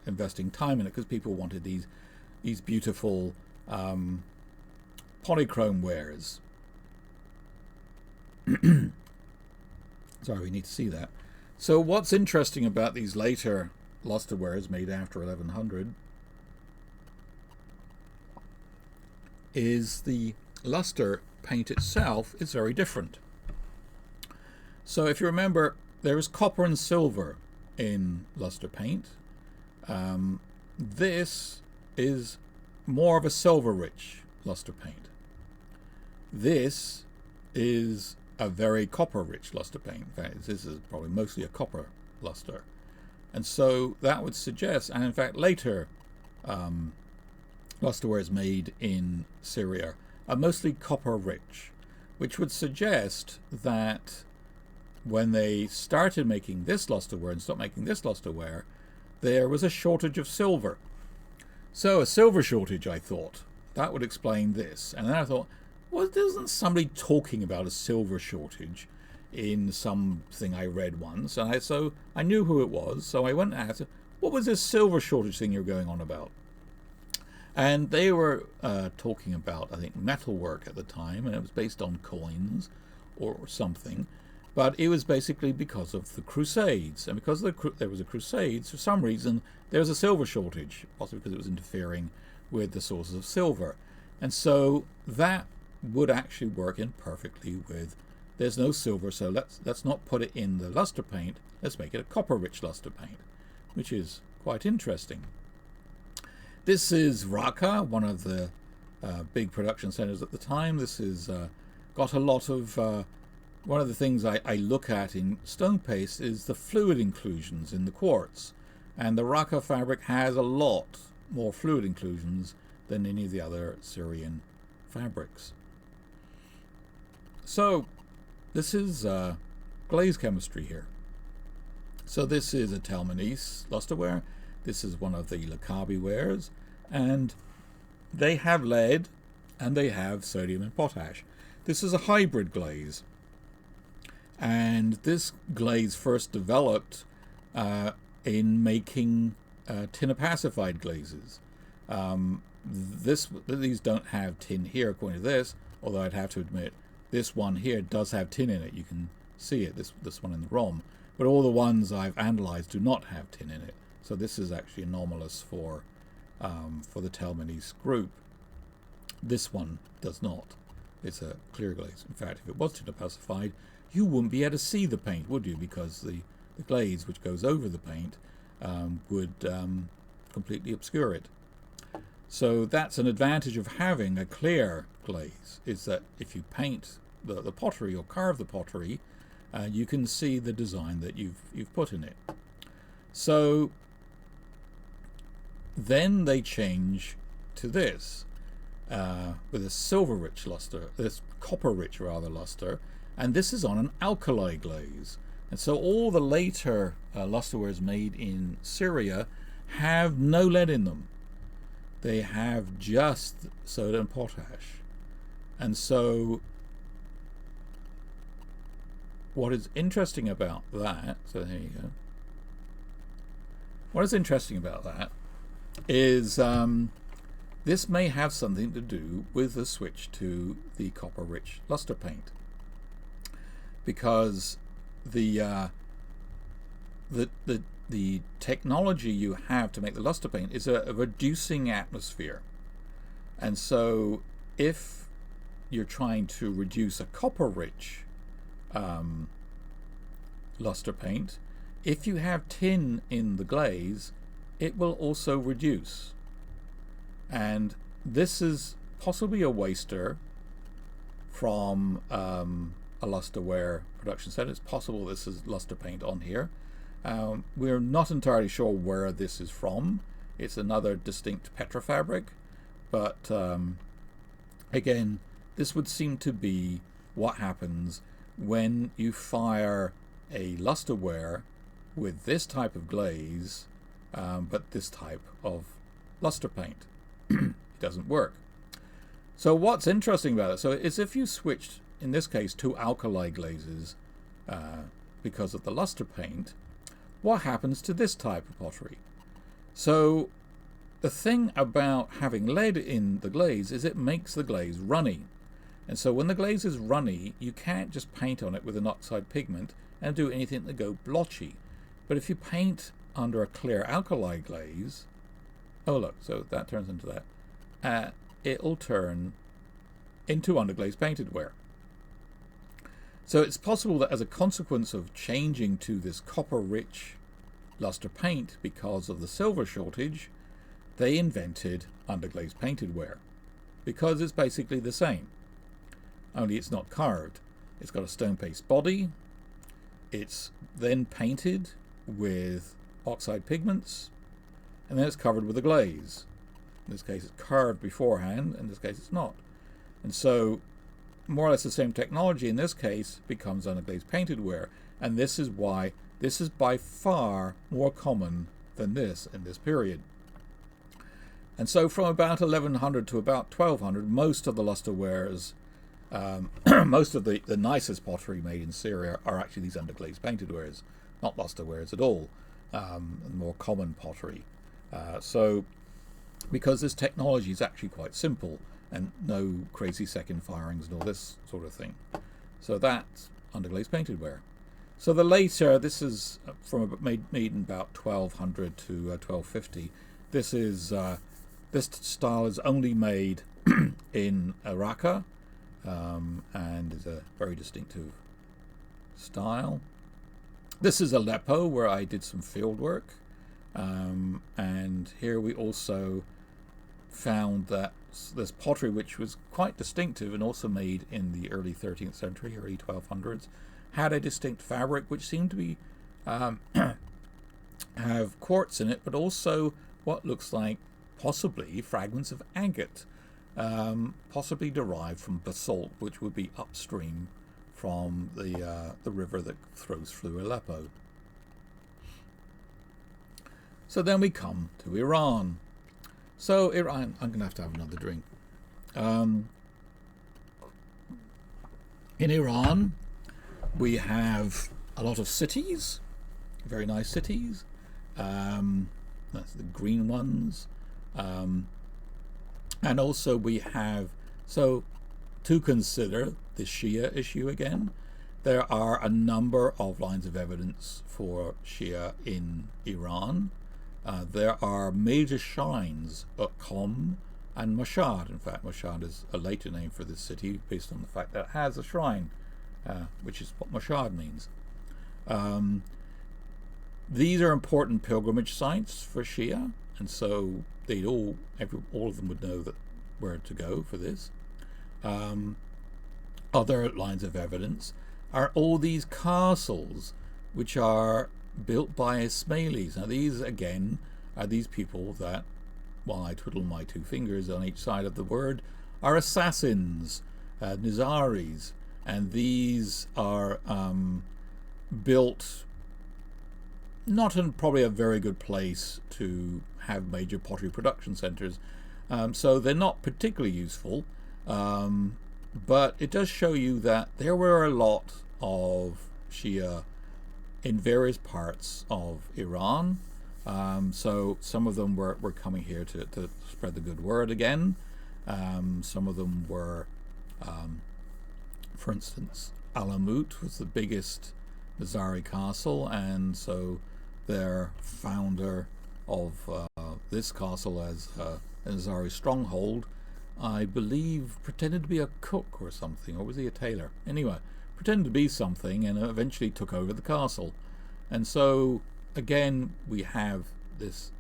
investing time in it, because people wanted these beautiful polychrome wares. Sorry, we need to see that. So what's interesting about these later lusterwares made after 1100 is the luster paint itself is very different. So if you remember, there is copper and silver in luster paint. This is more of a silver-rich luster paint. This is a very copper-rich luster paint. In fact, this is probably mostly a copper luster. And so that would suggest, and in fact later lusterwares made in Syria are mostly copper-rich, which would suggest that when they started making this lusterware and stopped making this lusterware, there was a shortage of silver. So a silver shortage, I thought, that would explain this. And then I thought, well, isn't somebody talking about a silver shortage in something I read once, and so I knew who it was. So I went and asked, what was this silver shortage thing you're going on about? And they were talking about, I think, metalwork at the time, and it was based on coins or something. But it was basically because of the Crusades. And because there was a Crusades, for some reason, there was a silver shortage, possibly because it was interfering with the sources of silver. And so that would actually work in perfectly with, there's no silver, so let's not put it in the luster paint, let's make it a copper-rich luster paint, which is quite interesting. This is Raqqa, one of the big production centers at the time. This is got a lot of, one of the things I look at in stone paste is the fluid inclusions in the quartz. And the Raqqa fabric has a lot more fluid inclusions than any of the other Syrian fabrics. So this is glaze chemistry here. So this is a Telmenese lusterware. This is one of the Lakabi wares, and they have lead and they have sodium and potash. This is a hybrid glaze, and this glaze first developed in making tin-opacified glazes. These don't have tin here according to this, although I'd have to admit this one here does have tin in it. You can see it, this one in the ROM, but all the ones I've analyzed do not have tin in it. So this is actually anomalous for the Telmenese group. This one does not. It's a clear glaze. In fact, if it was tin-opacified, you wouldn't be able to see the paint, would you? Because the glaze which goes over the paint would completely obscure it. So that's an advantage of having a clear glaze, is that if you paint the pottery or carve the pottery, you can see the design that you've put in it. So then they change to this with a silver-rich luster, this copper-rich rather luster, and this is on an alkali glaze. And so all the later lusterwares made in Syria have no lead in them. They have just soda and potash. And so what is interesting about that, so there you go. What is interesting about that is this may have something to do with the switch to the copper-rich luster paint, because the technology you have to make the luster paint is a reducing atmosphere. And so if you're trying to reduce a copper-rich luster paint, if you have tin in the glaze, it will also reduce. And this is possibly a waster from a lusterware production set. It's possible this is luster paint on here. We're not entirely sure where this is from. It's another distinct Petra fabric, but again, this would seem to be what happens when you fire a lusterware with this type of glaze, but this type of luster paint. It doesn't work. So what's interesting about it, so is if you switched, in this case, to alkali glazes because of the luster paint, what happens to this type of pottery? So the thing about having lead in the glaze is it makes the glaze runny. And so when the glaze is runny, you can't just paint on it with an oxide pigment and do anything to go blotchy. But if you paint under a clear alkali glaze, oh look, so that turns into that, it'll turn into underglaze painted ware. So it's possible that as a consequence of changing to this copper-rich luster paint because of the silver shortage, they invented underglaze painted ware, because it's basically the same, only it's not carved. It's got a stone paste body. It's then painted with oxide pigments, and then it's covered with a glaze. In this case, it's carved beforehand. In this case, it's not. And so more or less the same technology in this case becomes underglaze painted ware, and this is why this is by far more common than this in this period. And so from about 1100 to about 1200, most of the lusterwares Most of the nicest pottery made in Syria are actually these underglazed painted wares, not lustre wares at all, more common pottery. So because this technology is actually quite simple and no crazy second firings and all this sort of thing. So that's underglazed painted ware. So the later, this is from made in about 1200 to 1250. This is this style is only made in Raqqa, and is a very distinctive style. This is Aleppo, where I did some field work, and here we also found that this pottery, which was quite distinctive and also made in the early 13th century, early 1200s, had a distinct fabric which seemed to be have quartz in it, but also what looks like possibly fragments of agate, possibly derived from basalt, which would be upstream from the river that flows through Aleppo. So then we come to Iran. So Iran, I'm going to have another drink. In Iran, we have a lot of cities, very nice cities. That's the green ones. And also we have, so to consider the Shia issue again, there are a number of lines of evidence for Shia in Iran. There are major shrines at Qom and Mashhad. In fact, Mashhad is a later name for this city based on the fact that it has a shrine, which is what Mashhad means. These are important pilgrimage sites for Shia, and so they'd all of them would know that where to go for this. Other lines of evidence are all these castles which are built by Ismailis. Now these again are these people that, while I twiddle my two fingers on each side of the word, are assassins, Nizaris, and these are built not in probably a very good place to have major pottery production centers, so they're not particularly useful, but it does show you that there were a lot of Shia in various parts of Iran. So some of them were coming here to spread the good word again. Some of them were, for instance, Alamut was the biggest Nizari castle, and so their founder of this castle as a Nizari stronghold, I believe, pretended to be a cook or something, or was he a tailor? Anyway, pretended to be something and eventually took over the castle. And so again we have this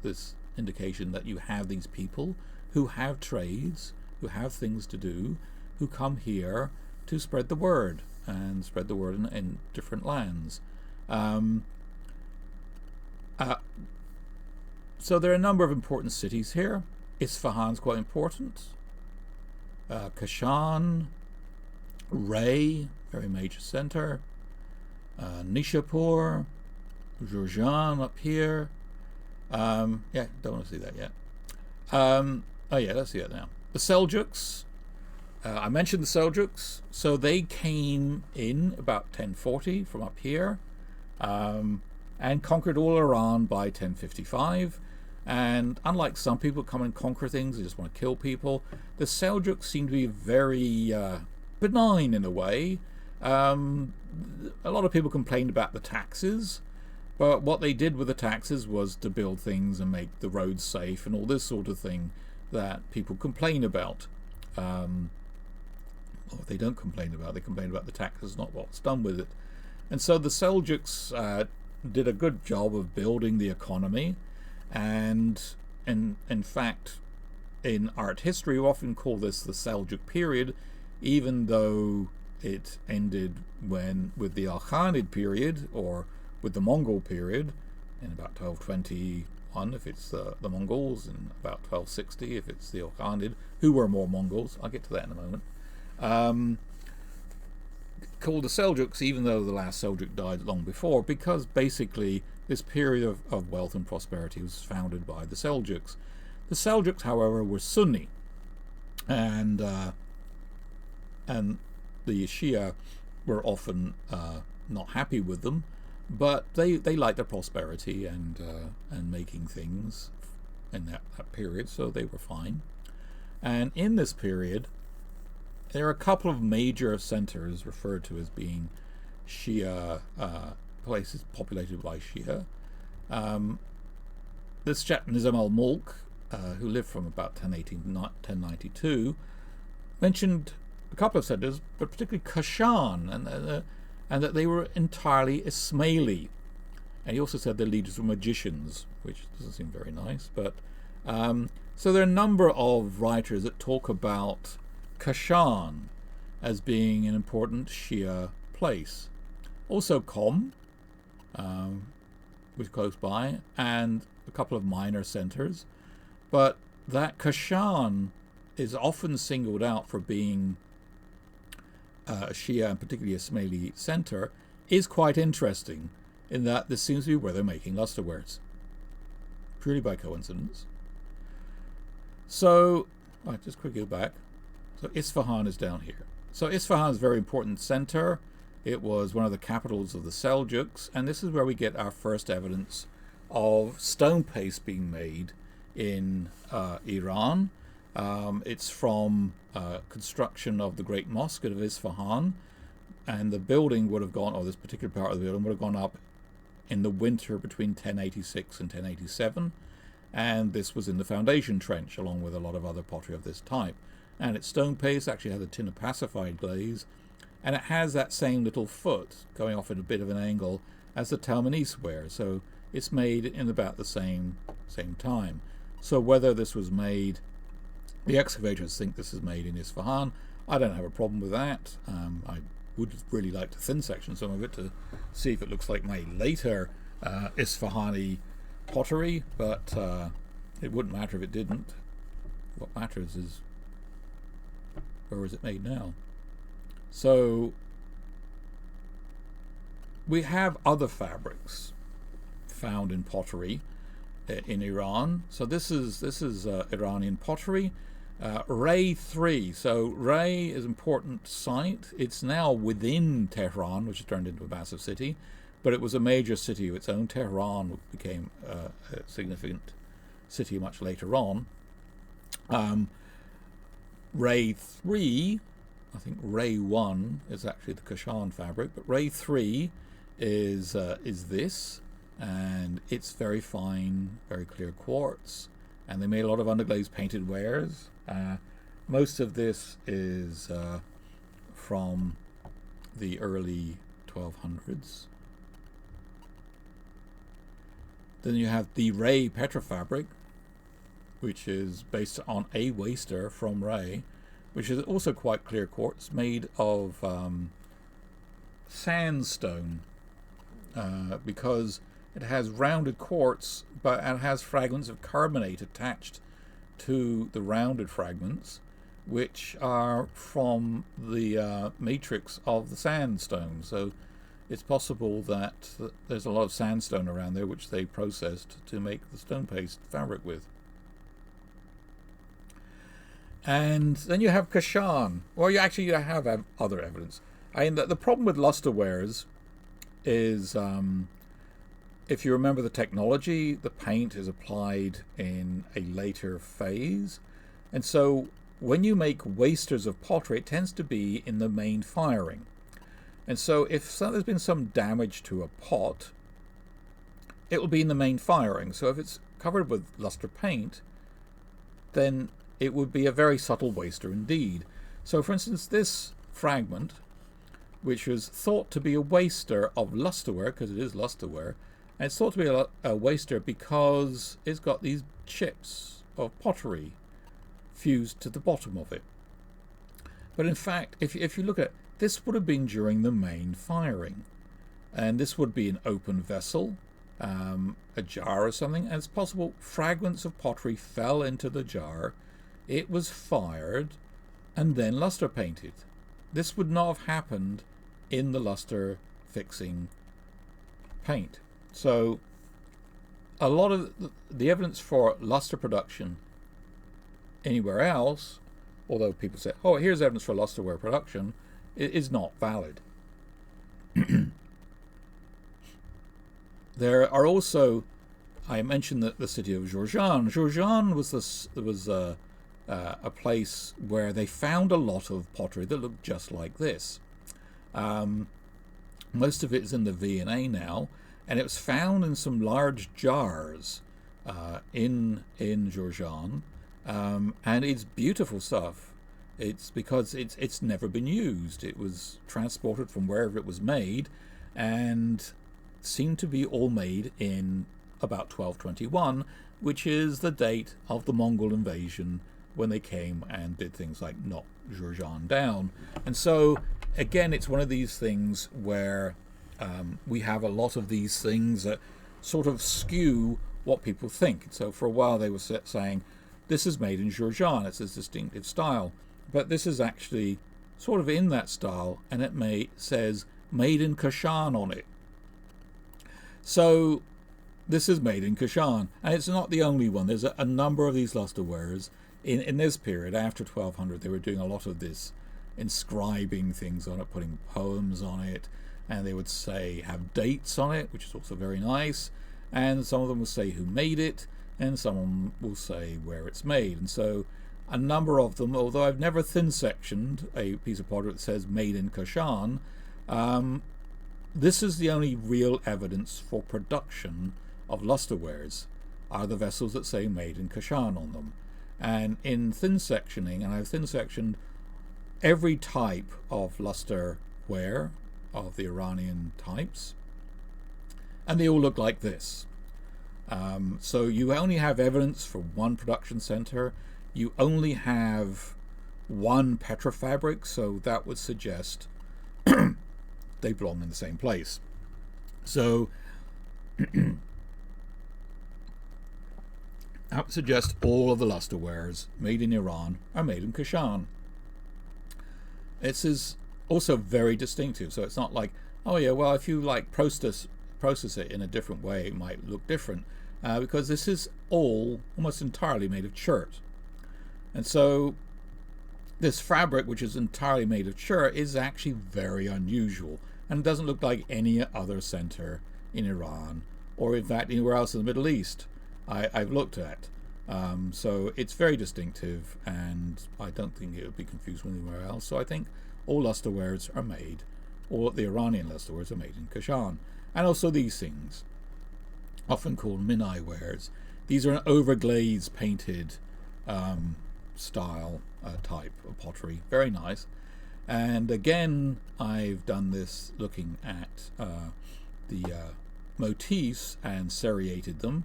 indication that you have these people who have trades, who have things to do, who come here to spread the word and spread the word in different lands. So there are a number of important cities here. Isfahan's quite important. Kashan, Rey, very major center. Nishapur, Jurjan up here. Yeah, don't want to see that yet. Oh yeah, let's see it now. The Seljuks. I mentioned the Seljuks. So they came in about 1040 from up here, and conquered all Iran by 1055. And unlike some people come and conquer things, they just want to kill people, the Seljuks seem to be very benign in a way. A lot of people complained about the taxes, but what they did with the taxes was to build things and make the roads safe and all this sort of thing that people complain about. Or they don't complain about, they complain about the taxes, not what's done with it. And so the Seljuks did a good job of building the economy, and in fact in art history we often call this the Seljuk period, even though it ended with the Ilhanid period, or with the Mongol period in about 1221 if it's the Mongols, and about 1260 if it's the Ilhanid, who were more Mongols. I'll get to that in a moment. Called the Seljuks, even though the last Seljuk died long before, because basically this period of wealth and prosperity was founded by the Seljuks. The Seljuks, however, were Sunni, and the Shia were often not happy with them, but they liked their prosperity and making things in that period, so they were fine. And in this period, there are a couple of major centers referred to as being Shia places populated by Shia. This chap Nizam al-Mulk, who lived from about 1018 to 1092, mentioned a couple of centers, but particularly Kashan, and that they were entirely Ismaili. And he also said their leaders were magicians, which doesn't seem very nice. But so there are a number of writers that talk about Kashan as being an important Shia place. Also Qom, which is close by, and a couple of minor centers. But that Kashan is often singled out for being a Shia, and particularly Ismaili center, is quite interesting in that this seems to be where they're making lusterwares. Purely by coincidence. So, just quickly go back. So Isfahan is down here. So Isfahan is a very important center. It was one of the capitals of the Seljuks, and this is where we get our first evidence of stone paste being made in Iran. It's from construction of the Great Mosque of Isfahan, and the building would have gone, or this particular part of the building would have gone up in the winter between 1086 and 1087, and this was in the foundation trench along with a lot of other pottery of this type. And its stone paste actually has a tin of pacified glaze, and it has that same little foot going off at a bit of an angle as the Telmenese ware, so it's made in about the same time. So whether this was made, the excavators think this is made in Isfahan. I don't have a problem with that. I would really like to thin section some of it to see if it looks like my later Isfahani pottery, but it wouldn't matter if it didn't. What matters is, where is it made now? So we have other fabrics found in pottery in Iran. So this is Iranian pottery. Rey 3. So Rey is an important site. It's now within Tehran, which has turned into a massive city, but it was a major city of its own. Tehran became a significant city much later on. Rey 3, I think Rey 1 is actually the Kashan fabric, but Rey 3 is this, and it's very fine, very clear quartz, and they made a lot of underglazed painted wares. Most of this is from the early 1200s. Then you have the Rey Petra Fabric, which is based on a waster from Rey, which is also quite clear quartz, made of sandstone, because it has rounded quartz, but it has fragments of carbonate attached to the rounded fragments, which are from the matrix of the sandstone. So it's possible that there's a lot of sandstone around there which they processed to make the stone paste fabric with. And then you have Kashan. Well, you have other evidence. I mean, the problem with lusterwares is, if you remember the technology, the paint is applied in a later phase. And so when you make wasters of pottery, it tends to be in the main firing. And so if there's been some damage to a pot, it will be in the main firing. So if it's covered with luster paint, then it would be a very subtle waster indeed. So for instance, this fragment, which was thought to be a waster of lusterware, because it is lusterware, and it's thought to be a waster because it's got these chips of pottery fused to the bottom of it. But in fact, if you look at it, this would have been during the main firing, and this would be an open vessel, a jar or something, and it's possible fragments of pottery fell into the jar, it was fired, and then luster painted. This would not have happened in the luster fixing paint. So a lot of the evidence for luster production anywhere else, although people say, oh, here's evidence for lusterware production, is not valid. There are also, I mentioned the city of Jurjan. Jurjan was a place where they found a lot of pottery that looked just like this. Most of it is in the V&A now, and it was found in some large jars in Jurjan, and it's beautiful stuff. It's because it's never been used. It was transported from wherever it was made, and seemed to be all made in about 1221, which is the date of the Mongol invasion, when they came and did things like knock Jurjan down. And so again, it's one of these things where we have a lot of these things that sort of skew what people think. So for a while they were saying this is made in Jurjan, it's this distinctive style, but this is actually sort of in that style, and it says made in Kashan on it. So this is made in Kashan, and it's not the only one. There's a number of these lusterwares in this period after 1200. They were doing a lot of this, inscribing things on it, putting poems on it, and they would have dates on it, which is also very nice. And some of them will say who made it, and some of them will say where it's made. And so a number of them, although I've never thin-sectioned a piece of pottery that says made in Kashan, this is the only real evidence for production of lusterwares, are the vessels that say made in Kashan on them. And in thin-sectioning, and I've thin-sectioned every type of lusterware of the Iranian types, and they all look like this. So you only have evidence for one production center. You only have one Petra fabric, so that would suggest they belong in the same place. So that would suggest all of the lusterwares made in Iran are made in Kashan. This is also very distinctive, so it's not like, oh yeah, well, if you like process it in a different way, it might look different, because this is all almost entirely made of chert. And so this fabric, which is entirely made of chert, is actually very unusual, and it doesn't look like any other center in Iran, or in fact anywhere else in the Middle East I've looked at. So it's very distinctive, and I don't think it would be confused with anywhere else. So I think all lusterwares are made, all the Iranian lusterwares are made in Kashan. And also these things, often called minai wares. These are an overglazed painted style type of pottery. Very nice. And again, I've done this looking at the motifs and seriated them,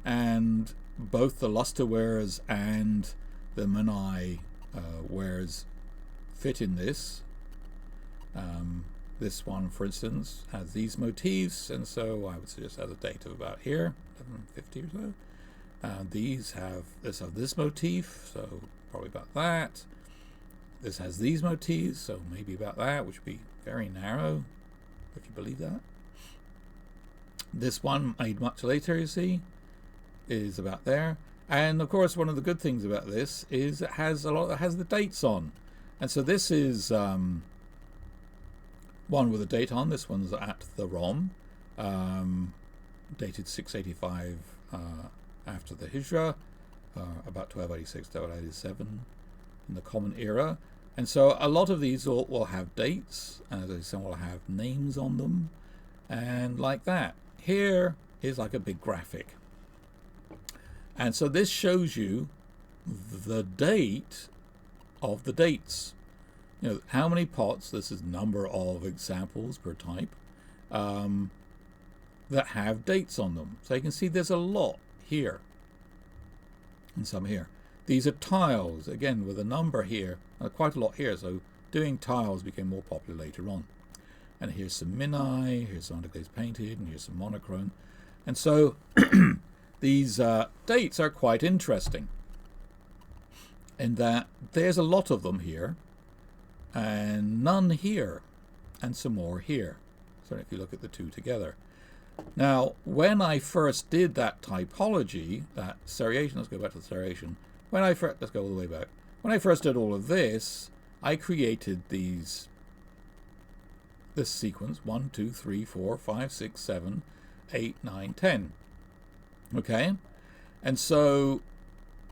and both the lusterwares and the minai wares fit in this. This one, for instance, has these motifs, and so I would suggest has a date of about here, 1150 or so. These have this motif, so probably about that. This has these motifs, so maybe about that, which would be very narrow, if you believe that. This one, made much later, you see, is about there. And of course, one of the good things about this is it has the dates on. And so this is one with a date on. This one's at the Rom, dated 685 after the Hijra, about 1286 to 1287 in the Common Era. And so a lot of these will have dates, and some will have names on them, and like that. Here is like a big graphic. And so this shows you the date of the dates. You know, how many pots, this is number of examples per type, that have dates on them. So you can see there's a lot here, and some here. These are tiles, again, with a number here, quite a lot here, so doing tiles became more popular later on. And here's some minai, here's some underglaze painted, and here's some monochrome. And so these dates are quite interesting in that there's a lot of them here, and none here, and some more here. So if you look at the two together. Now, when I first did that typology, that seriation, let's go back to the seriation. Let's go all the way back. When I first did all of this, I created these this sequence 1, 2, 3, 4, 5, 6, 7, 8, 9, 10. Okay? And so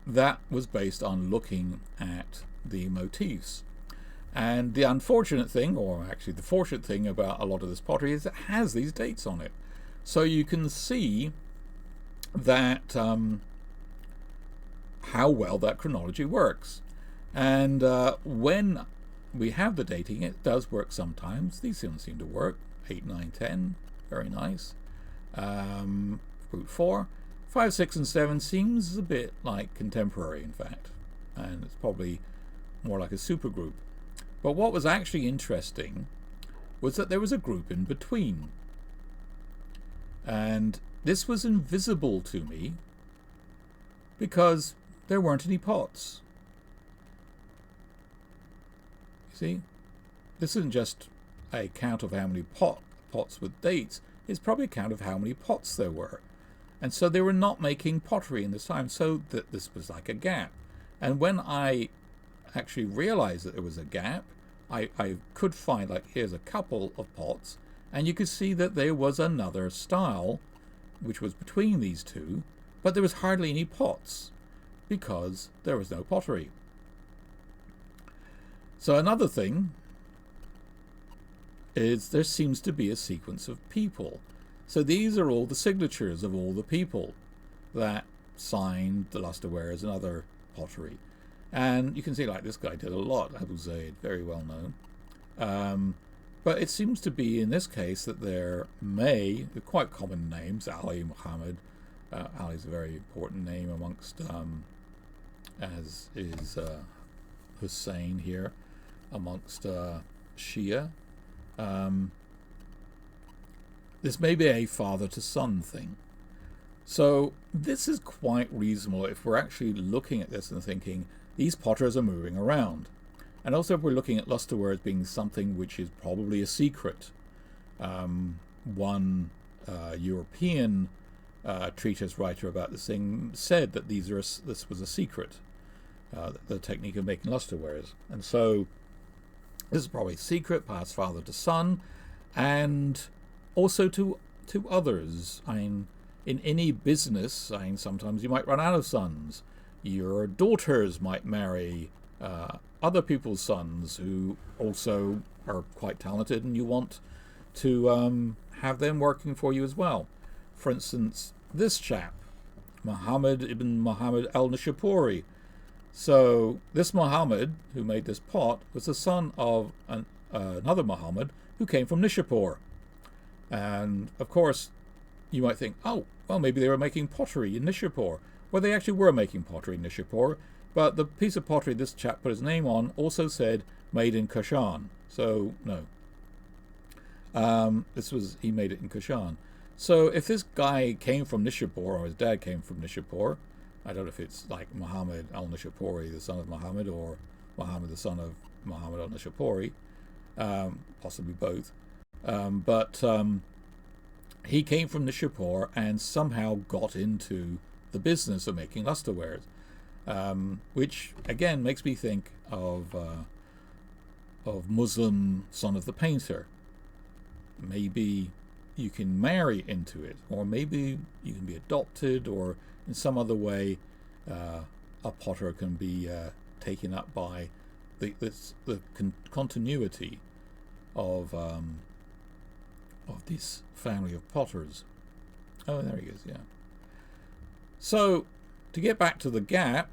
that was based on looking at the motifs. And the unfortunate thing, or actually the fortunate thing about a lot of this pottery, is it has these dates on it. So you can see that how well that chronology works. And when we have the dating, it does work sometimes. These don't seem to work. 8, 9, 10, very nice. Group 4. 5, 6, and 7 seems a bit like contemporary, in fact. And it's probably more like a supergroup. But what was actually interesting was that there was a group in between. And this was invisible to me because there weren't any pots. You see? This isn't just a count of how many pots with dates. It's probably a count of how many pots there were. And so they were not making pottery in this time, so that this was like a gap. And when I actually realized that there was a gap, I could find, like, here's a couple of pots, and you could see that there was another style which was between these two, but there was hardly any pots because there was no pottery. So another thing is there seems to be a sequence of people. So these are all the signatures of all the people that signed the lusterwares and other pottery. And you can see, like, this guy did a lot, Abu Zaid, very well known. But it seems to be, in this case, that they're quite common names, Ali, Muhammad. Ali is a very important name amongst, as is Hussein here, amongst Shia. This may be a father-to-son thing. So this is quite reasonable if we're actually looking at this and thinking, these potters are moving around. And also if we're looking at lusterware as being something which is probably a secret. One European treatise writer about this thing said that this was a secret, the technique of making lusterwares. And so this is probably a secret, passed father to son, and also to others. I mean, in any business, sometimes you might run out of sons. Your daughters might marry other people's sons who also are quite talented, and you want to have them working for you as well. For instance, this chap, Muhammad ibn Muhammad al-Nishapuri. So this Muhammad, who made this pot, was the son of another Muhammad who came from Nishapur. And of course, you might think, oh, well, maybe they were making pottery in Nishapur. Well, they actually were making pottery in Nishapur, but the piece of pottery this chap put his name on also said made in Kashan. So, no. He made it in Kashan. So if this guy came from Nishapur, or his dad came from Nishapur, I don't know if it's like Muhammad al-Nishapuri, the son of Muhammad, or Muhammad, the son of Muhammad al-Nishapuri, possibly both. But he came from Nishapur and somehow got into the business of making lusterwares, which again makes me think of Muslim son of the painter. Maybe you can marry into it, or maybe you can be adopted, or in some other way a potter can be taken up by the continuity of this family of potters. Oh, there he is, yeah. So, to get back to the gap,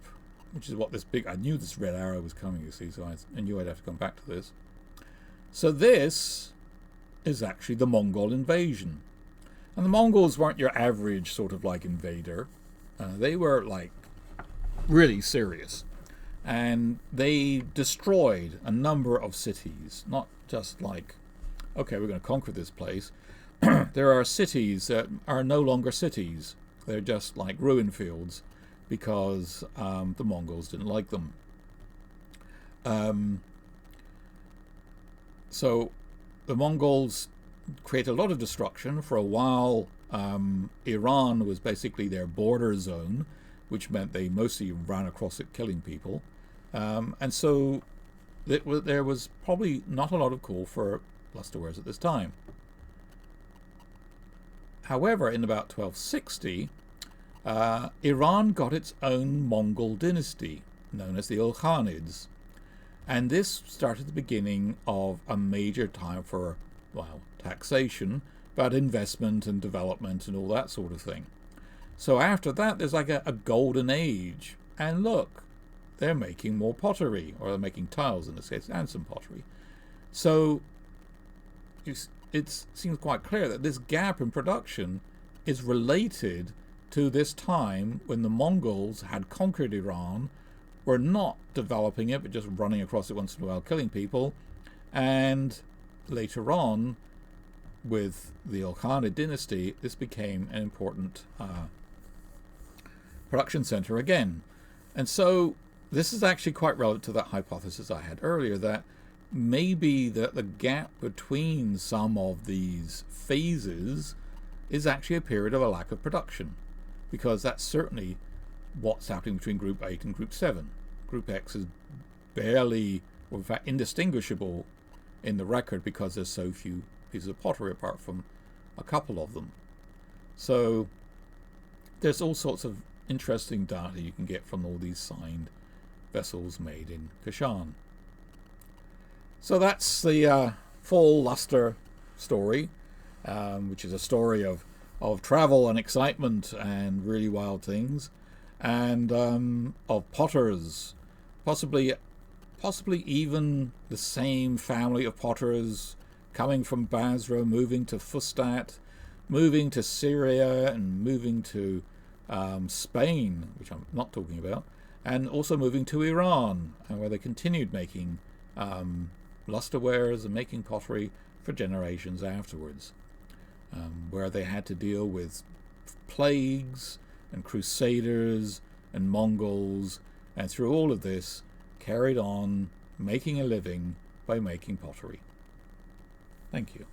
which is what this I knew this red arrow was coming, you see, so I knew I'd have to come back to this. So this is actually the Mongol invasion. And the Mongols weren't your average sort of like invader. They were like really serious. And they destroyed a number of cities, not just like, okay, we're going to conquer this place. There are cities that are no longer cities. They're just like ruin fields because the Mongols didn't like them. So the Mongols created a lot of destruction. For a while, Iran was basically their border zone, which meant they mostly ran across it killing people. And so there was probably not a lot of call for lusterwares at this time. However, in about 1260, Iran got its own Mongol dynasty, known as the Ilhanids. And this started the beginning of a major time for, well, taxation, but investment and development and all that sort of thing. So after that, there's like a golden age. And look, they're making more pottery, or they're making tiles in this case, and some pottery. So it seems quite clear that this gap in production is related to this time when the Mongols had conquered Iran, were not developing it, but just running across it once in a while, killing people. And later on, with the Ilkhanid dynasty, this became an important production center again. And so this is actually quite relevant to that hypothesis I had earlier, that maybe the gap between some of these phases is actually a period of a lack of production, because that's certainly what's happening between Group 8 and Group 7. Group X is barely, or in fact indistinguishable in the record, because there's so few pieces of pottery apart from a couple of them. So there's all sorts of interesting data you can get from all these signed vessels made in Kashan. So that's the full Lustre story, which is a story of travel and excitement and really wild things, and of potters, possibly even the same family of potters coming from Basra, moving to Fustat, moving to Syria, and moving to Spain, which I'm not talking about, and also moving to Iran, where they continued making lusterwares and making pottery for generations afterwards, where they had to deal with plagues and crusaders and Mongols, and through all of this carried on making a living by making pottery. Thank you.